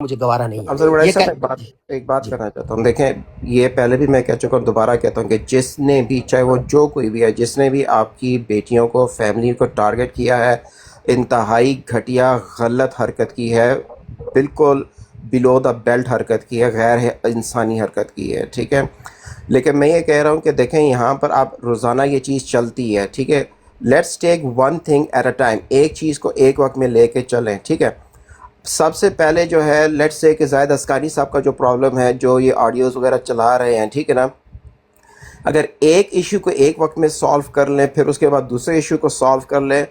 مجھے گوارا نہیں افضل ہے. بڑائی یہ صاحب ایک بات کرنا چاہتا ہوں. دیکھیں یہ پہلے بھی میں کہہ چکا ہوں، دوبارہ کہتا ہوں کہ جس نے بھی، چاہے وہ جو کوئی بھی ہے، جس نے بھی آپ کی بیٹیوں کو، فیملی کو ٹارگٹ کیا ہے، انتہائی گھٹیا غلط حرکت کی ہے، بالکل بلو دا بیلٹ حرکت کی ہے، غیر انسانی حرکت کی ہے، ٹھیک ہے. لیکن میں یہ کہہ رہا ہوں کہ دیکھیں یہاں پر آپ روزانہ یہ چیز چلتی ہے، ٹھیک ہے. Let's take one thing at a time, ایک چیز کو ایک وقت میں لے کے چلیں، ٹھیک ہے. سب سے پہلے جو ہے لیٹس سے کہ زاہد اسکانی صاحب کا جو پرابلم ہے، جو یہ آڈیوز وغیرہ چلا رہے ہیں، ٹھیک ہے نا، اگر ایک ایشو کو ایک وقت میں سالو کر لیں، پھر اس کے بعد دوسرے ایشو کو سالو کر لیں،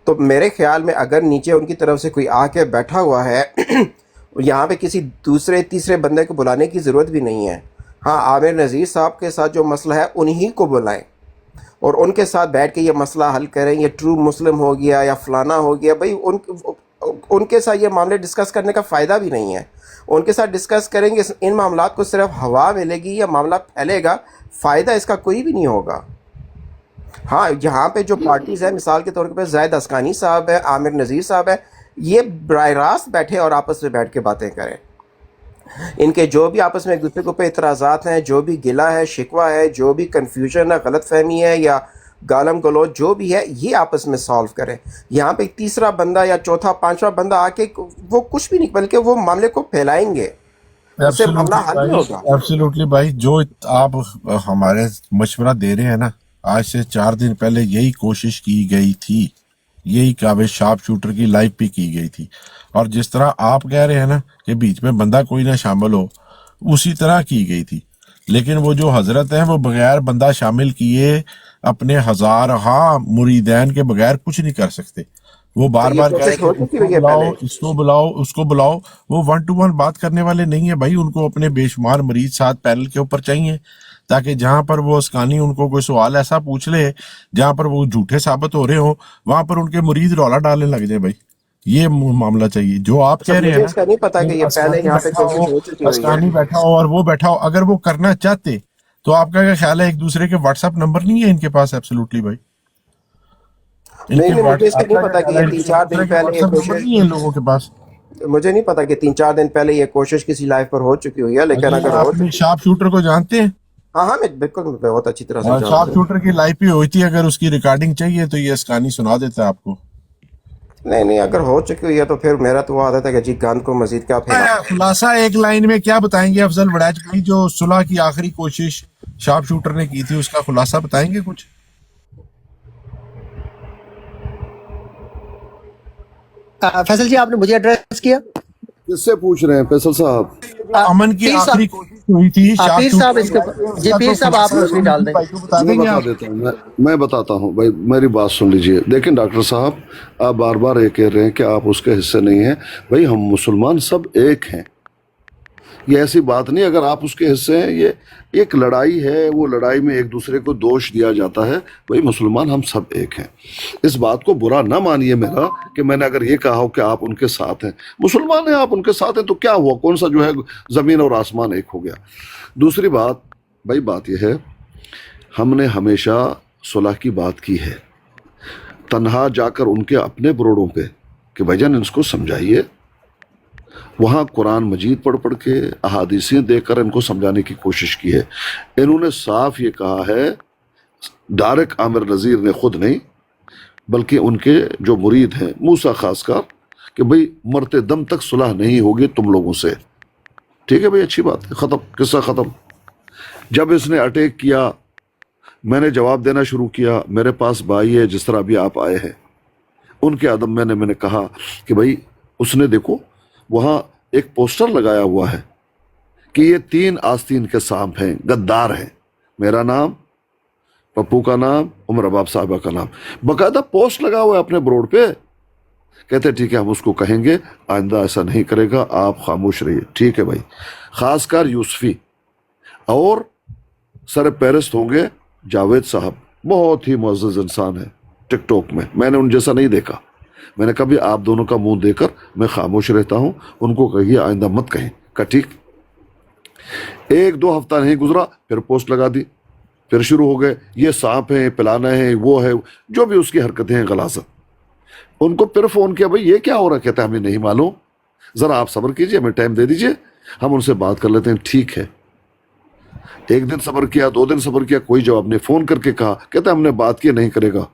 تو میرے خیال میں اگر نیچے ان کی طرف سے کوئی آ کے بیٹھا ہوا ہے یہاں پہ کسی دوسرے تیسرے بندے کو بلانے کی ضرورت بھی نہیں ہے. ہاں، عامر نذیر صاحب کے ساتھ جو مسئلہ ہے انہی کو بلائیں اور ان کے ساتھ بیٹھ کے یہ مسئلہ حل کریں. یہ ٹرو مسلم ہو گیا یا فلانا ہو گیا، بھائی ان کے ساتھ یہ معاملے ڈسکس کرنے کا فائدہ بھی نہیں ہے. ان کے ساتھ ڈسکس کریں گے، ان معاملات کو صرف ہوا ملے گی یا معاملہ پھیلے گا، فائدہ اس کا کوئی بھی نہیں ہوگا. ہاں، یہاں پہ جو پارٹیز ہیں، مثال کے طور پہ زاہد اسکانی صاحب ہے، عامر نذیر صاحب ہے، یہ براہ راست بیٹھے اور آپس میں بیٹھ کے باتیں کریں. ان کے جو بھی آپس میں ایک دوسرے کے اوپر اعتراضات ہیں، جو بھی گلہ ہے، شکوہ ہے، جو بھی کنفیوژن ہے، غلط فہمی ہے یا گالم گلوچ جو بھی ہے، یہ آپس میں سالو کریں. یہاں پہ ایک تیسرا بندہ یا چوتھا پانچواں بندہ آ کے وہ کچھ بھی نہیں، بلکہ وہ معاملے کو پھیلائیں گے، اس سے معاملہ ایبسولوٹلی حل نہیں بھائی، ہوگا. ایبسولوٹلی بھائی، جو آپ ہمارے مشورہ دے رہے ہیں نا، آج سے 4 دن پہلے یہی کوشش کی گئی تھی، یہی کعبے شارپ شوٹر کی لائف بھی کی گئی تھی. اور جس طرح آپ کہہ رہے ہیں نا کہ بیچ میں بندہ کوئی نہ شامل ہو، اسی طرح کی گئی تھی. لیکن وہ جو حضرت ہیں وہ بغیر بندہ شامل کیے اپنے ہزارہا مریدین کے بغیر کچھ نہیں کر سکتے. وہ تو بار یہ بار کہہ رہے کوشش کہ ہو اس چکی کو ہوئی ہے بلاؤ، پہلے. اس کو بلاؤ، اس کو بلاؤ. وہ 1 to 1 بات کرنے والے نہیں ہیں بھائی. ان کو اپنے بے شمار مریض ساتھ پینل کے اوپر چاہیے، تاکہ جہاں پر وہ اسکانی ان کو کوئی سوال ایسا پوچھ لے جہاں پر وہ جھوٹے ثابت ہو رہے ہوں، وہاں پر ان کے مریض رولا ڈالنے لگ جائیں. بھائی یہ معاملہ چاہیے جو آپ اچھا، کہہ رہے ہیں مجھے نا اس کا نہیں پتا کہ کہ یہ پہلے اسکانی یہاں پہ بیٹھا ہو، کوشش ہو چکی ہوئی ہے. اسکانی بیٹھا ہو اور وہ بیٹھا ہو، اگر وہ کرنا چاہتے تو آپ کا کیا خیال ہے ایک دوسرے کے واٹس ایپ نمبر نہیں ہے ان کے پاس؟ ایبسولوٹلی بھائی، ان نہیں کے نہیں، مجھے اس کا آپ نہیں کا کیا پتا کہ خیال یہ ہے ایک تین چار دن دوسرے کے پہلے واٹس یہ ایپ نمبر کوشش، نہیں ہے ان لوگوں کے پاس؟ مجھے نہیں پتا کہ 3-4 دن پہلے یہ کوشش کسی لائف پر ہو چکی ہوئی ہے، لیکن اچھا، اگر ہو آپ نے چکی، شارپ شوٹر کو جانتے ہیں؟ ہاں ہاں، میں بالکل بہت اچھی طرح سے جانتا شارپ ہوں. شوٹر کی لائف بھی ہوئی تھی. اگر اس کی ریکارڈنگ چاہیے تو یہ اسکانی سنا دیتا ہے آپ کو. نہیں نہیں، اگر ہو چکی ہوئی ہے تو پھر میرا تو وہ عادت ہے کہ جی گند کو مزید کیا پھیلا. خلاصہ ایک لائن میں کیا بتائیں گے افضل وڑیچ بھائی؟ جو صلح کی آخری کوشش شارپ شوٹر نے کی تھی اس کا خلاصہ بتائیں گے کچھ؟ فیصل جی، آپ نے مجھے ایڈریس کیا؟ کس سے پوچھ رہے ہیں فیصل صاحب؟ امن کی پیر آخری صاحب، کوشش ہوئی تھی شارپ پیر صاحب اس کے شوٹر، اس جی کا پیر جو صاحب آپ خلاصہ روشنی ڈال دیں. بھائی کو بتا میں دیں گے بتا آپ؟ دیتا ہوں، میں بتاتا ہوں بھائی، میری بات سن لیجئے. دیکھیں ڈاکٹر صاحب، آپ بار بار یہ کہہ رہے ہیں کہ آپ اس کے حصے نہیں ہیں. بھائی ہم مسلمان سب ایک ہیں، یہ ایسی بات نہیں. اگر آپ اس کے حصے ہیں، یہ ایک لڑائی ہے، وہ لڑائی میں ایک دوسرے کو دوش دیا جاتا ہے. بھائی مسلمان ہم سب ایک ہیں. اس بات کو برا نہ مانیے میرا کہ میں نے اگر یہ کہا ہو کہ آپ ان کے ساتھ ہیں. مسلمان ہیں، آپ ان کے ساتھ ہیں تو کیا ہوا؟ کون سا جو ہے زمین اور آسمان ایک ہو گیا؟ دوسری بات بھائی، بات یہ ہے ہم نے ہمیشہ صلح کی بات کی ہے، تنہا جا کر ان کے اپنے بروڑوں پہ کہ بھائی جان اس کو سمجھائیے. وہاں قرآن مجید پڑھ پڑھ کے احادیثیں دے کر ان کو سمجھانے کی کوشش کی ہے. انہوں نے صاف یہ کہا ہے، ڈائریکٹ عامر نذیر نے خود نہیں بلکہ ان کے جو مرید ہیں موسیٰ خاص کر، کہ بھئی مرتے دم تک صلح نہیں ہوگی تم لوگوں سے. ٹھیک ہے بھئی، اچھی بات ہے، ختم، قصہ ختم. جب اس نے اٹیک کیا، میں نے جواب دینا شروع کیا. میرے پاس بھائی ہے جس طرح بھی آپ آئے ہیں، ان کے عدم میں نے کہا کہ بھئی اس نے دیکھو وہاں ایک پوسٹر لگایا ہوا ہے کہ یہ 3 آستین کے سانپ ہیں، غدار ہیں. میرا نام، پپو کا نام، عمر اباب صاحبہ کا نام، باقاعدہ پوسٹ لگا ہوا ہے اپنے بروڈ پہ. کہتے ٹھیک ہے ہم اس کو کہیں گے آئندہ ایسا نہیں کرے گا، آپ خاموش رہیے. ٹھیک ہے بھائی. خاص کر یوسفی اور سر پیرست ہوں گے جاوید صاحب، بہت ہی معزز انسان ہے ٹک ٹاک میں نے ان جیسا نہیں دیکھا. میں نے کبھی آپ دونوں کا منہ دے کر میں خاموش رہتا ہوں. ان کو کہیے آئندہ مت کہیں کہ ٹھیک. 1-2 ہفتہ نہیں گزرا، پھر پوسٹ لگا دی، پھر شروع ہو گئے یہ سانپ ہیں، پلانا ہے، وہ ہے، جو بھی اس کی حرکتیں ہیں غلاظت. ان کو پھر فون کیا بھئی یہ کیا ہو رہا؟ کہتا ہے ہمیں نہیں معلوم. ذرا آپ صبر کیجئے, ہمیں ٹائم دے دیجئے, ہم ان سے بات کر لیتے ہیں. ٹھیک ہے. ایک دن صبر کیا, 2 دن صبر کیا, کوئی جواب نہیں. فون کر کے کہا, کہتا ہم نے بات کی, نہیں کرے گا.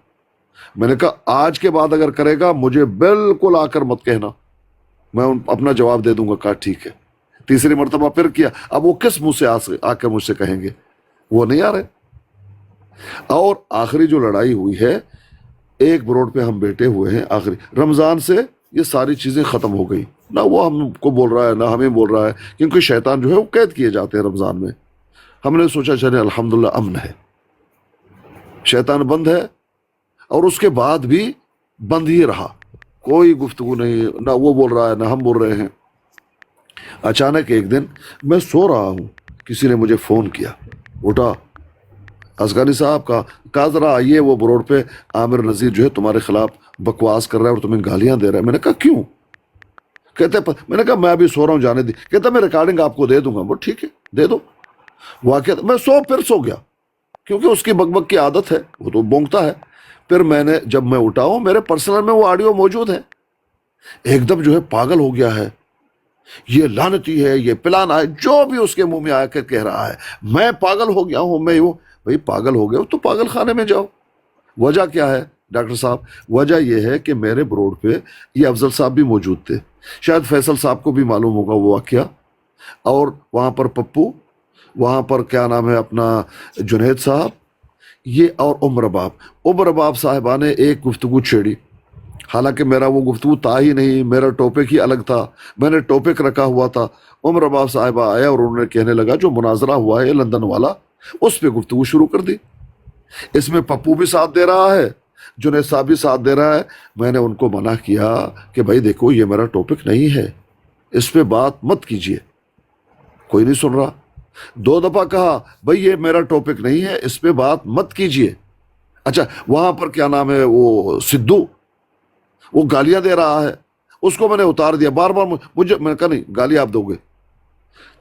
میں نے کہا آج کے بعد اگر کرے گا مجھے بالکل آ کر مت کہنا, میں اپنا جواب دے دوں گا. کہا ٹھیک ہے. تیسری مرتبہ پھر کیا. اب وہ کس منہ سے آ کر مجھ سے کہیں گے, وہ نہیں آ رہے. اور آخری جو لڑائی ہوئی ہے, ایک بروڈ پہ ہم بیٹھے ہوئے ہیں, آخری رمضان سے یہ ساری چیزیں ختم ہو گئی. نہ وہ ہم کو بول رہا ہے نہ ہمیں بول رہا ہے, کیونکہ شیطان جو ہے وہ قید کیے جاتے ہیں رمضان میں. ہم نے سوچا چلے الحمدللہ امن ہے, شیطان بند ہے, اور اس کے بعد بھی بند ہی رہا, کوئی گفتگو نہیں, نہ وہ بول رہا ہے نہ ہم بول رہے ہیں. اچانک ایک دن میں سو رہا ہوں, کسی نے مجھے فون کیا, اٹھا, ازغانی صاحب کہا ذرا آئیے, وہ بروڈ پہ عامر نذیر جو ہے تمہارے خلاف بکواس کر رہا ہے اور تمہیں گالیاں دے رہا ہے. میں نے کہا کیوں؟ کہتے میں نے کہا میں ابھی سو رہا ہوں, جانے دی. کہتا میں ریکارڈنگ آپ کو دے دوں گا. وہ ٹھیک ہے دے دو. واقعہ میں پھر سو گیا, کیونکہ اس کی بک بک کی عادت ہے, وہ تو بونگتا ہے. پھر میں نے جب میں اٹھا ہوں, میرے پرسنل میں وہ آڈیو موجود ہے. ایک دم جو ہے پاگل ہو گیا ہے, یہ لعنتی ہے, یہ پلانا ہے, جو بھی اس کے منہ میں آ کر کہہ رہا ہے. میں پاگل ہو گیا ہوں. میں بھائی پاگل ہو گیا تو پاگل خانے میں جاؤ. وجہ کیا ہے ڈاکٹر صاحب؟ وجہ یہ ہے کہ میرے بروڈ پہ یہ افضل صاحب بھی موجود تھے, شاید فیصل صاحب کو بھی معلوم ہوگا وہ واقعہ, اور وہاں پر پپو, وہاں پر کیا نام ہے اپنا جنید صاحب, یہ اور عمر باب صاحبہ نے ایک گفتگو چھیڑی. حالانکہ میرا وہ گفتگو تھا ہی نہیں, میرا ٹاپک ہی الگ تھا, میں نے ٹاپک رکھا ہوا تھا. عمر باب صاحبہ آیا اور انہوں نے کہنے لگا جو مناظرہ ہوا ہے لندن والا, اس پہ گفتگو شروع کر دی. اس میں پپو بھی ساتھ دے رہا ہے, جنید صاحب بھی ساتھ دے رہا ہے. میں نے ان کو منع کیا کہ بھائی دیکھو یہ میرا ٹاپک نہیں ہے, اس پہ بات مت کیجیے. کوئی نہیں سن رہا. 2 دفعہ کہا بھائی یہ میرا ٹاپک نہیں ہے, اس پہ بات مت کیجیے. اچھا وہاں پر کیا نام ہے وہ سدھو, وہ گالیاں دے رہا ہے, اس کو میں نے اتار دیا. بار بار میں نے کہا نہیں گالی آپ دو گے.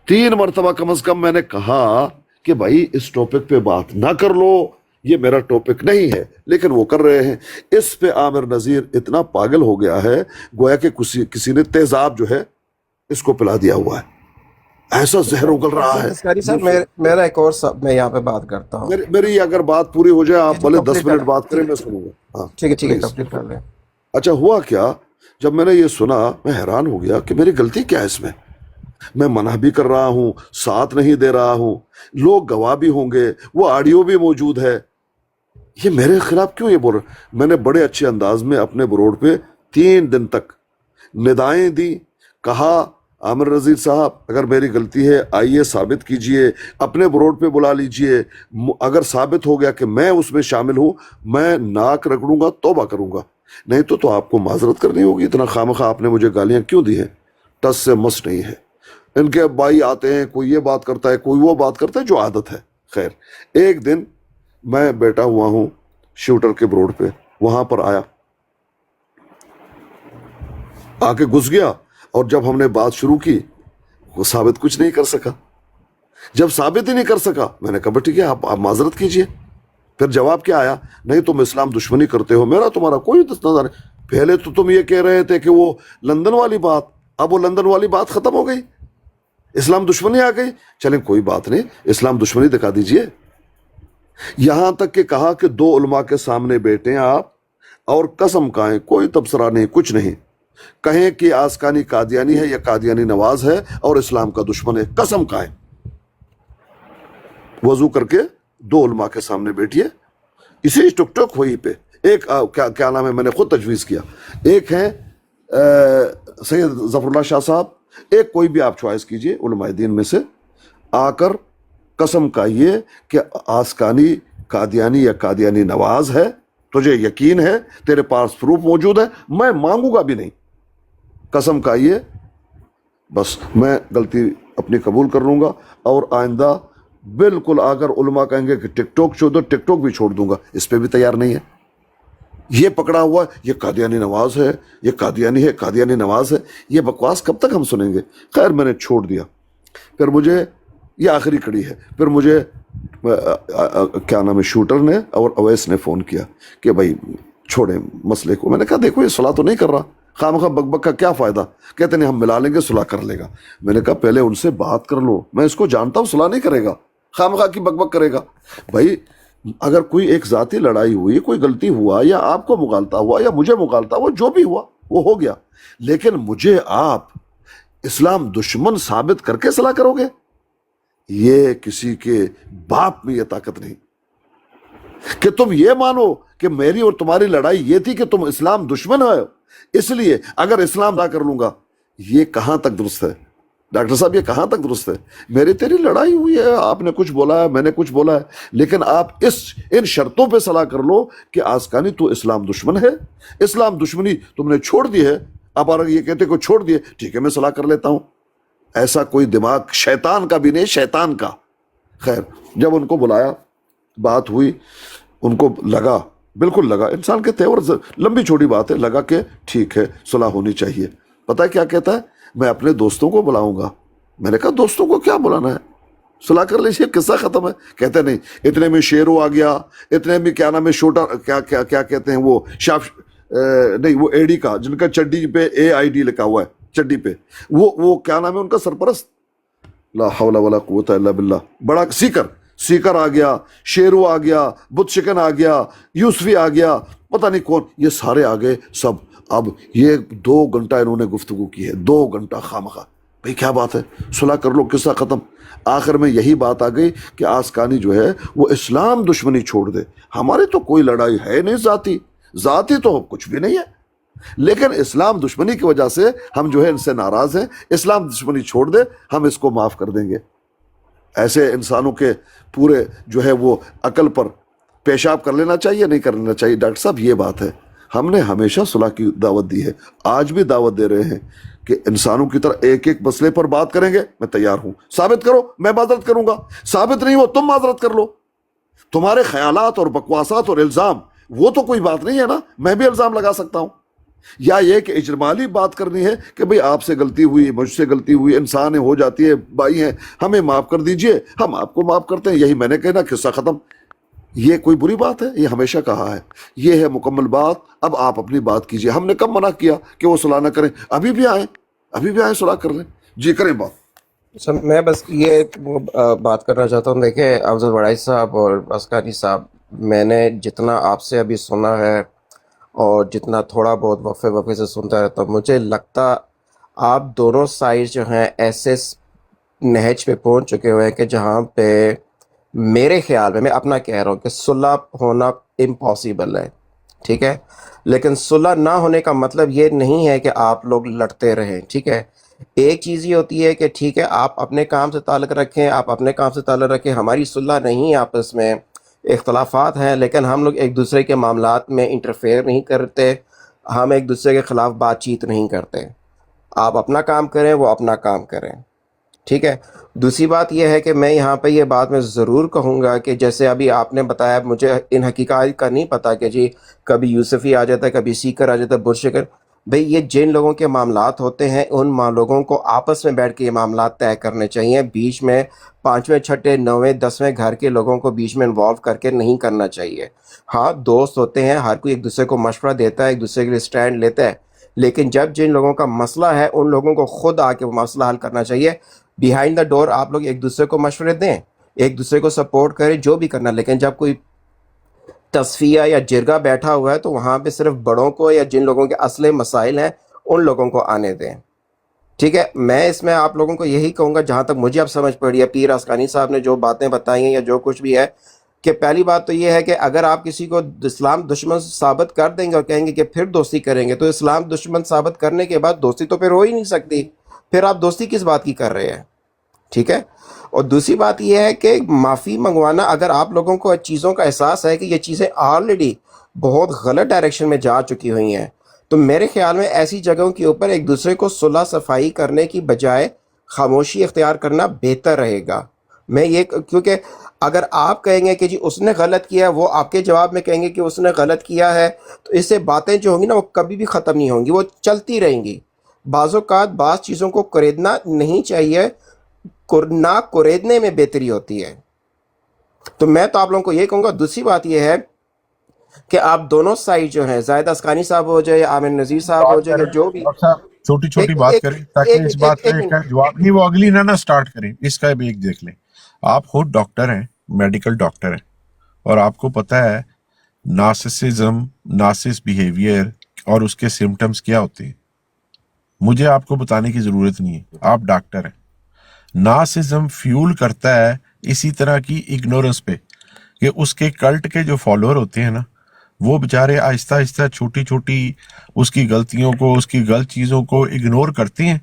3 مرتبہ کم از کم میں نے کہا کہ بھائی اس ٹاپک پہ بات نہ کر لو, یہ میرا ٹاپک نہیں ہے, لیکن وہ کر رہے ہیں. اس پہ عامر نذیر اتنا پاگل ہو گیا ہے, گویا کہ کسی نے تیزاب جو ہے اس کو پلا دیا ہوا ہے, ایسا زہر اگل رہا ہے. اسکاری صاحب میرا ایک اور میں یہاں پہ بات کرتا ہوں. میری اگر بات پوری ہو جائے, آپ بھلے 10 منٹ بات کریں, میں سنوں گا. ہاں ٹھیک ہے کمپلیٹ کر لیں. اچھا ہوا کیا, جب میں نے یہ سنا میں حیران ہو گیا کہ میری غلطی کیا ہے اس میں. میں منع بھی کر رہا ہوں, ساتھ نہیں دے رہا ہوں, لوگ گواہ بھی ہوں گے, وہ آڈیو بھی موجود ہے, یہ میرے خلاف کیوں یہ بول رہا. میں نے بڑے اچھے انداز میں اپنے بروڈ پہ 3 دن تک ندائیں دی, کہا عامر نذیر صاحب اگر میری غلطی ہے آئیے ثابت کیجئے, اپنے بروڈ پہ بلا لیجئے, اگر ثابت ہو گیا کہ میں اس میں شامل ہوں, میں ناک رگڑوں گا, توبہ کروں گا, نہیں تو آپ کو معذرت کرنی ہوگی. اتنا خامخواہ آپ نے مجھے گالیاں کیوں دی ہیں؟ ٹس سے مس نہیں ہے. ان کے بھائی آتے ہیں, کوئی یہ بات کرتا ہے, کوئی وہ بات کرتا ہے, جو عادت ہے. خیر ایک دن میں بیٹھا ہوا ہوں شوٹر کے بروڈ پہ, وہاں پر آیا, آ کے گھس گیا, اور جب ہم نے بات شروع کی وہ ثابت کچھ نہیں کر سکا. جب ثابت ہی نہیں کر سکا میں نے کہا ٹھیک ہے آپ معذرت کیجئے. پھر جواب کیا آیا, نہیں تم اسلام دشمنی کرتے ہو, میرا تمہارا کوئی نظر نہیں. پہلے تو تم یہ کہہ رہے تھے کہ وہ لندن والی بات, اب وہ لندن والی بات ختم ہو گئی, اسلام دشمنی آ گئی. چلیں کوئی بات نہیں, اسلام دشمنی دکھا دیجئے. یہاں تک کہ کہا کہ 2 علماء کے سامنے بیٹھے ہیں آپ, اور قسم کھائیں, کوئی تبصرہ نہیں, کچھ نہیں, کہیں کہ آسکانی قادیانی ہے یا قادیانی نواز ہے اور اسلام کا دشمن ہے, قسم کھائیں. وضو کر کے 2 علماء کے سامنے بیٹھیے, اسی ٹک ٹک ہوئی پہ. ایک کیا نام ہے, میں نے خود تجویز کیا, ایک ہے سید ظفر اللہ شاہ صاحب, ایک کوئی بھی آپ چوائس کیجئے علماء دین میں سے, آ کر قسم کھائیے کہ آسکانی قادیانی یا قادیانی نواز ہے, تجھے یقین ہے, تیرے پاس پروف موجود ہے, میں مانگوں گا بھی نہیں, قسم کھائیے, بس میں غلطی اپنی قبول کر لوں گا, اور آئندہ بالکل اگر علماء کہیں گے کہ ٹک ٹاک چھوڑ دو, ٹک ٹاک بھی چھوڑ دوں گا, اس پہ بھی تیار نہیں ہے. یہ پکڑا ہوا یہ قادیانی نواز ہے, یہ قادیانی ہے, قادیانی نواز ہے, یہ بکواس کب تک ہم سنیں گے. خیر میں نے چھوڑ دیا. پھر مجھے یہ آخری کڑی ہے, پھر مجھے کیا نام ہے شوٹر نے اور اویس نے فون کیا کہ بھائی چھوڑیں مسئلے کو. میں نے کہا دیکھو یہ صلاح تو نہیں کر رہا, خامخواہ بک بک کا کیا فائدہ؟ کہتے نہیں ہم ملا لیں گے صلح کر لے گا. میں نے کہا پہلے ان سے بات کر لو, میں اس کو جانتا ہوں صلح نہیں کرے گا, خامخواہ کی بک بک کرے گا. بھائی اگر کوئی ایک ذاتی لڑائی ہوئی, کوئی غلطی ہوا, یا آپ کو مغالطہ ہوا یا مجھے مغالطہ ہوا, جو بھی ہوا وہ ہو گیا, لیکن مجھے آپ اسلام دشمن ثابت کر کے صلح کرو گے؟ یہ کسی کے باپ میں یہ طاقت نہیں کہ تم یہ مانو کہ میری اور تمہاری لڑائی یہ تھی کہ تم اسلام دشمن ہو, اس لیے اگر اسلام ادا کر لوں گا. یہ کہاں تک درست ہے ڈاکٹر صاحب؟ یہ کہاں تک درست ہے؟ میری تیری لڑائی ہوئی ہے, آپ نے کچھ بولا ہے, میں نے کچھ بولا ہے, لیکن آپ ان شرطوں پہ صلاح کر لو کہ آسکانی تو اسلام دشمن ہے, اسلام دشمنی تم نے چھوڑ دی ہے. اب اگر یہ کہتے کو چھوڑ دیے, ٹھیک ہے میں صلاح کر لیتا ہوں. ایسا کوئی دماغ شیطان کا بھی نہیں, شیطان کا. خیر, جب ان کو بلایا, بات ہوئی, ان کو لگا, بالکل لگا, انسان کے تیور لمبی چھوٹی بات ہے, لگا کہ ٹھیک ہے صلح ہونی چاہیے. پتہ ہے کیا کہتا ہے؟ میں اپنے دوستوں کو بلاؤں گا. میں نے کہا دوستوں کو کیا بلانا ہے, صلح کر لیجیے, قصہ ختم ہے. کہتے نہیں, اتنے میں شیرو آ گیا, اتنے میں کیا نام ہے شوٹا, کیا کہتے ہیں وہ شاف, نہیں وہ ایڈی کا, جن کا چڈی پہ AID لکھا ہوا ہے چڈی پہ, وہ کیا نام ہے ان کا سرپرست, لا حول ولا قوت الا باللہ, بڑا سیکر آ گیا, شیرو آ گیا, بت شکن آ گیا, یوسفی آ گیا, پتہ نہیں کون, یہ سارے آ گئے سب. اب یہ 2 گھنٹہ انہوں نے گفتگو کی ہے, 2 گھنٹہ خامخواہ. بھئی کیا بات ہے, صلح کر لو, قصہ ختم. آخر میں یہی بات آ گئی کہ آسکانی جو ہے وہ اسلام دشمنی چھوڑ دے. ہماری تو کوئی لڑائی ہے نہیں ذاتی تو کچھ بھی نہیں ہے, لیکن اسلام دشمنی کی وجہ سے ہم جو ہے ان سے ناراض ہیں, اسلام دشمنی چھوڑ دے, ہم اس کو معاف کر دیں گے. ایسے انسانوں کے پورے جو ہے وہ عقل پر پیشاب کر لینا چاہیے, نہیں کر لینا چاہیے. ڈاکٹر صاحب یہ بات ہے, ہم نے ہمیشہ صلح کی دعوت دی ہے, آج بھی دعوت دے رہے ہیں کہ انسانوں کی طرح ایک ایک مسئلے پر بات کریں گے. میں تیار ہوں, ثابت کرو میں معذرت کروں گا, ثابت نہیں ہو تم معذرت کر لو. تمہارے خیالات اور بکواسات اور الزام وہ تو کوئی بات نہیں ہے نا, میں بھی الزام لگا سکتا ہوں. یا یہ کہ اجمالی بات کرنی ہے کہ بھئی آپ سے غلطی ہوئی, مجھ سے غلطی ہوئی, انسان ہو جاتی ہے, بھائی ہیں, ہمیں معاف کر دیجئے, ہم آپ کو معاف کرتے ہیں, یہی میں نے کہنا, قصہ ختم. یہ کوئی بری بات ہے؟ یہ ہمیشہ کہا ہے, یہ ہے مکمل بات. اب آپ اپنی بات کیجئے. ہم نے کب منع کیا کہ وہ صلح نہ کریں؟ ابھی بھی آئیں صلح کر لیں. جی کریں بات. سر میں بس یہ بات کرنا چاہتا ہوں. دیکھیں افضل وڑائی صاحب اور آسکانی صاحب, میں نے جتنا آپ سے ابھی سنا ہے اور جتنا تھوڑا بہت وقفے سے سنتا رہتا ہوں, مجھے لگتا آپ دونوں سائڈ جو ہیں ایسے نہج پہ پہنچ چکے ہوئے ہیں کہ جہاں پہ میرے خیال میں اپنا کہہ رہا ہوں کہ صلح ہونا امپاسبل ہے, ٹھیک ہے, لیکن صلح نہ ہونے کا مطلب یہ نہیں ہے کہ آپ لوگ لڑتے رہیں, ٹھیک ہے. ایک چیز یہ ہوتی ہے کہ ٹھیک ہے آپ اپنے کام سے تعلق رکھیں, ہماری صلح نہیں, آپس میں اختلافات ہیں, لیکن ہم لوگ ایک دوسرے کے معاملات میں انٹرفیئر نہیں کرتے, ہم ایک دوسرے کے خلاف بات چیت نہیں کرتے. آپ اپنا کام کریں, وہ اپنا کام کریں, ٹھیک ہے. دوسری بات یہ ہے کہ میں یہاں پہ یہ بات میں ضرور کہوں گا کہ جیسے ابھی آپ نے بتایا, مجھے ان حقیقات کا نہیں پتا کہ جی کبھی یوسفی آ جاتا ہے, کبھی سیکر آ جاتا ہے, برشکر. بھئی یہ جن لوگوں کے معاملات ہوتے ہیں ان لوگوں کو آپس میں بیٹھ کے یہ معاملات طے کرنے چاہیے. بیچ میں 5ویں 6ٹھے 9ویں 10ویں گھر کے لوگوں کو بیچ میں انوالو کر کے نہیں کرنا چاہیے. ہاں دوست ہوتے ہیں, ہر کوئی ایک دوسرے کو مشورہ دیتا ہے, ایک دوسرے کے لیے سٹینڈ لیتا ہے, لیکن جب جن لوگوں کا مسئلہ ہے ان لوگوں کو خود آ کے وہ مسئلہ حل کرنا چاہیے. بیہائنڈ دا ڈور آپ لوگ ایک دوسرے کو مشورے دیں, ایک دوسرے کو سپورٹ کریں, جو بھی کرنا, لیکن جب کوئی تصفیہ یا جرگہ بیٹھا ہوا ہے تو وہاں پہ صرف بڑوں کو یا جن لوگوں کے اصل مسائل ہیں ان لوگوں کو آنے دیں, ٹھیک ہے. میں اس میں آپ لوگوں کو یہی کہوں گا, جہاں تک مجھے اب سمجھ پڑی ہے, پیر آسکانی صاحب نے جو باتیں بتائی ہیں یا جو کچھ بھی ہے, کہ پہلی بات تو یہ ہے کہ اگر آپ کسی کو اسلام دشمن ثابت کر دیں گے اور کہیں گے کہ پھر دوستی کریں گے, تو اسلام دشمن ثابت کرنے کے بعد دوستی تو پھر ہو ہی نہیں سکتی, پھر آپ دوستی کس بات کی کر رہے ہیں, ٹھیک ہے. اور دوسری بات یہ ہے کہ معافی منگوانا, اگر آپ لوگوں کو چیزوں کا احساس ہے کہ یہ چیزیں آلریڈی بہت غلط ڈائریکشن میں جا چکی ہوئی ہیں, تو میرے خیال میں ایسی جگہوں کے اوپر ایک دوسرے کو صلح صفائی کرنے کی بجائے خاموشی اختیار کرنا بہتر رہے گا. میں یہ, کیونکہ اگر آپ کہیں گے کہ جی اس نے غلط کیا, وہ آپ کے جواب میں کہیں گے کہ اس نے غلط کیا ہے, تو اس سے باتیں جو ہوں گی نا وہ کبھی بھی ختم نہیں ہوں گی, وہ چلتی رہیں گی. بعض اوقات بعض چیزوں کو کریدنا نہیں چاہیے, نہ کریدنے میں بہتری ہوتی ہے. تو میں تو آپ لوگوں کو یہ کہوں گا. دوسری بات یہ ہے کہ آپ دونوں سائڈ جو ہیں، زاہد اسقانی صاحب ہو جائے یا عامر نذیر صاحب ہو جائے یا جو بھی، ڈاکٹر صاحب چھوٹی چھوٹی ایک بات ایک کریں تاکہ اس بات ایک کا جواب نہیں، وہ اگلی نہ سٹارٹ کریں، اس کا بھی ایک دیکھ لیں. آپ خود ڈاکٹر ہیں، میڈیکل ڈاکٹر ہیں، اور آپ کو پتہ ہے نارسسزم، نارسس بیہیویئر اور اس کے سمٹمز کیا ہوتے ہیں. مجھے آپ کو بتانے کی ضرورت نہیں ہے، آپ ڈاکٹر ہیں. نارسسزم فیول کرتا ہے اسی طرح کی اگنورنس پہ، کہ اس کے کلٹ کے جو فالوور ہوتے ہیں نا، وہ بےچارے آہستہ آہستہ چھوٹی چھوٹی اس کی غلطیوں کو، اس کی غلط چیزوں کو اگنور کرتے ہیں،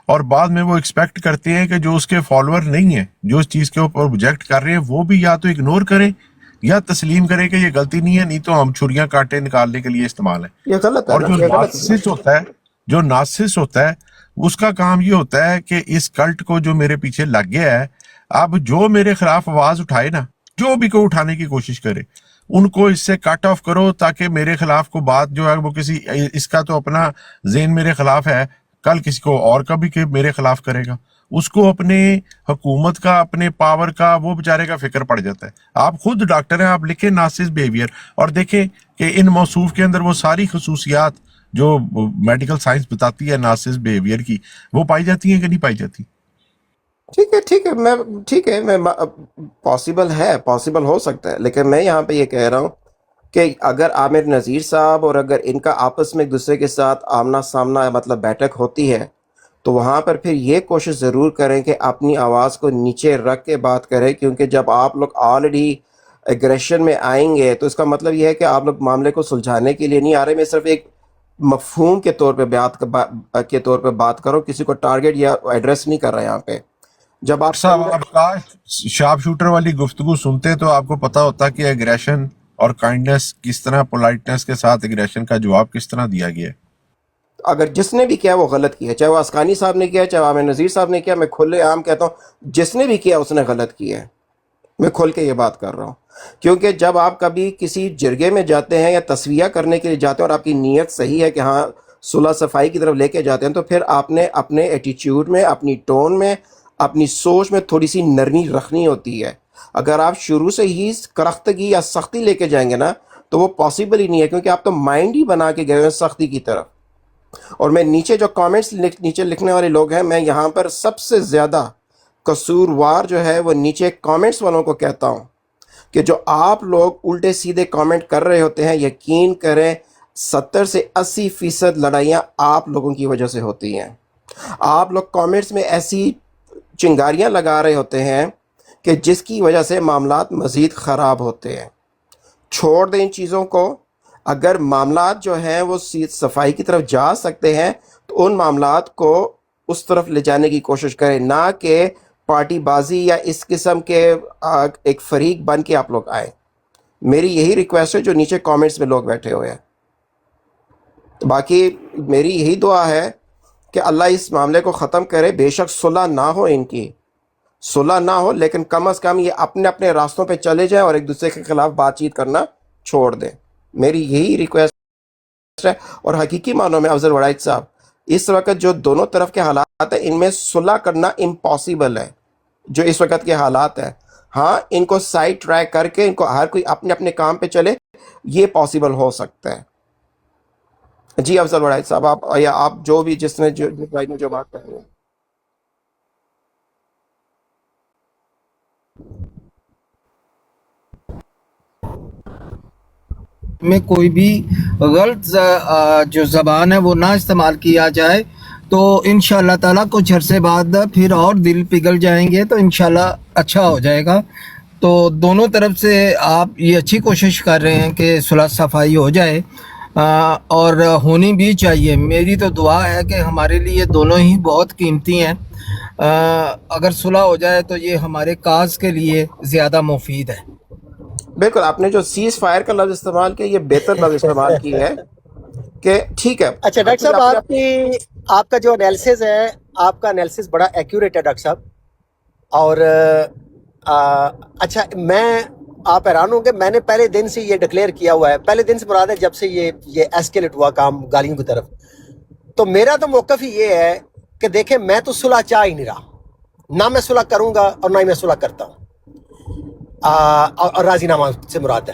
اور بعد میں وہ ایکسپیکٹ کرتے ہیں کہ جو اس کے فالوور نہیں ہیں، جو اس چیز کے اوپر اوبجیکٹ کر رہے ہیں، وہ بھی یا تو اگنور کریں یا تسلیم کریں کہ یہ غلطی نہیں ہے، نہیں تو ہم چھریاں کاٹے نکالنے کے لیے استعمال ہے. یہ غلط ہے اور نا، جو یہ غلط ہے. نارسسسٹ ہوتا ہے، جو نارسسسٹ ہوتا ہے، اس کا کام یہ ہوتا ہے کہ اس کلٹ کو جو میرے پیچھے لگ گیا ہے، اب جو میرے خلاف آواز اٹھائے نا، جو بھی کوئی اٹھانے کی کوشش کرے، ان کو اس سے کٹ آف کرو، تاکہ میرے خلاف کو بات جو ہے وہ کسی، اس کا تو اپنا ذہن میرے خلاف ہے، کل کسی کو اور کا بھی کہ میرے خلاف کرے گا، اس کو اپنے حکومت کا، اپنے پاور کا، وہ بیچارے کا فکر پڑ جاتا ہے. آپ خود ڈاکٹر ہیں، آپ لکھیں نارسس بیہیویئر اور دیکھیں کہ ان موصوف کے اندر وہ ساری خصوصیات جو میڈیکل سائنس بتاتی ہے نارسس بیہیویئر کی، وہ پائی جاتی ہیں کہ نہیں پائی جاتی؟ ٹھیک ہے میں پاسبل ہو سکتا ہے، لیکن میں یہاں پہ یہ کہہ رہا ہوں کہ اگر عامر نذیر صاحب اور اگر ان کا آپس میں ایک دوسرے کے ساتھ آمنا سامنا مطلب بیٹھک ہوتی ہے، تو وہاں پر پھر یہ کوشش ضرور کریں کہ اپنی آواز کو نیچے رکھ کے بات کریں، کیونکہ جب آپ لوگ آلریڈی ایگریشن میں آئیں گے تو اس کا مطلب یہ ہے کہ آپ لوگ معاملے کو سلجھانے کے لیے نہیں آ رہے. میں صرف ایک مفہوم کے طور پہ بات کرو، کسی کو ٹارگٹ یا ایڈریس نہیں کر رہا یہاں پہ. جب آپ صاحب آپ کا شارپ شوٹر والی گفتگو سنتے تو آپ کو پتا ہوتا کہ ایگریشن اور کائنڈنس کس طرح، پولائٹنس کے ساتھ ایگریشن کا جواب کس طرح دیا گیا ہے. اگر جس نے بھی کیا وہ غلط کیا، چاہے وہ اسقانی صاحب نے کیا، چاہے عامر نذیر صاحب نے کیا، میں کھلے عام کہتا ہوں جس نے بھی کیا اس نے غلط کیا ہے. میں کھل کے یہ بات کر رہا ہوں، کیونکہ جب آپ کبھی کسی جرگے میں جاتے ہیں یا تصفیہ کرنے کے لیے جاتے ہیں اور آپ کی نیت صحیح ہے کہ ہاں صلح صفائی کی طرف لے کے جاتے ہیں، تو پھر آپ نے اپنے ایٹیچیوڈ میں، اپنی ٹون میں، اپنی سوچ میں تھوڑی سی نرمی رکھنی ہوتی ہے. اگر آپ شروع سے ہی کرختگی یا سختی لے کے جائیں گے نا تو وہ پاسبل ہی نہیں ہے، کیونکہ آپ تو مائنڈ ہی بنا کے گئے ہیں سختی کی طرف. اور میں نیچے جو کامنٹس نیچے لکھنے والے لوگ ہیں، میں یہاں پر سب سے زیادہ قصوروار جو ہے وہ نیچے کامنٹس والوں کو کہتا ہوں کہ جو آپ لوگ الٹے سیدھے کامنٹ کر رہے ہوتے ہیں، یقین کریں 70 سے 80% لڑائیاں آپ لوگوں کی وجہ سے ہوتی ہیں. آپ لوگ کامنٹس میں ایسی چنگاریاں لگا رہے ہوتے ہیں کہ جس کی وجہ سے معاملات مزید خراب ہوتے ہیں. چھوڑ دیں ان چیزوں کو. اگر معاملات جو ہیں وہ صفائی کی طرف جا سکتے ہیں تو ان معاملات کو اس طرف لے جانے کی کوشش کریں، نہ کہ پارٹی بازی یا اس قسم کے ایک فریق بن کے آپ لوگ آئیں. میری یہی ریکویسٹ ہے جو نیچے کامنٹس میں لوگ بیٹھے ہوئے ہیں. باقی میری یہی دعا ہے کہ اللہ اس معاملے کو ختم کرے. بے شک صلح نہ ہو، ان کی صلح نہ ہو، لیکن کم از کم یہ اپنے اپنے راستوں پہ چلے جائیں اور ایک دوسرے کے خلاف بات چیت کرنا چھوڑ دیں. میری یہی ریکویسٹ ہے. اور حقیقی معنوں میں افضل وڑائچ صاحب، اس وقت جو دونوں طرف کے حالات ہیں ان میں صلح کرنا امپاسبل ہے. جو اس وقت کے حالات ہیں، ہاں ان کو سائڈ ٹریک کر کے ان کو ہر کوئی اپنے اپنے کام پہ چلے، یہ پاسبل ہو سکتا ہے. جی افضل وڑائچ صاحب، آپ یا آپ جو بھی جس بھائی نے جو بات کہی ہے. میں کوئی بھی غلط جو زبان ہے وہ نہ استعمال کیا جائے، تو انشاءاللہ تعالیٰ کچھ عرصے بعد پھر اور دل پگھل جائیں گے تو انشاءاللہ اچھا ہو جائے گا. تو دونوں طرف سے آپ یہ اچھی کوشش کر رہے ہیں کہ صلح صفائی ہو جائے، اور ہونی بھی چاہیے. میری تو دعا ہے کہ ہمارے لیے دونوں ہی بہت قیمتی ہیں. اگر صلح ہو جائے تو یہ ہمارے کاز کے لیے زیادہ مفید ہے. بالکل، آپ نے جو سیز فائر کا لفظ استعمال کیا، یہ بہتر لفظ استعمال کی ہے کہ ٹھیک ہے. اچھا ڈاکٹر صاحب، آپ کا جو انالیسز ہے، آپ کا انالیسز بڑا ایکوریٹ ہے ڈاکٹر صاحب. اور اچھا، آپ حیران ہوں کہ میں نے پہلے دن سے یہ ڈکلیئر کیا ہوا ہے، پہلے دن سے مراد ہے جب سے یہ ایسکیلیٹ ہوا کام گالیوں کی طرف. تو میرا تو موقف ہی یہ ہے کہ دیکھیں، میں تو صلح چاہ ہی نہیں رہا، نہ میں صلح کروں گا اور نہ ہی میں صلح کرتا ہوں. اور راضی نامہ سے مراد ہے.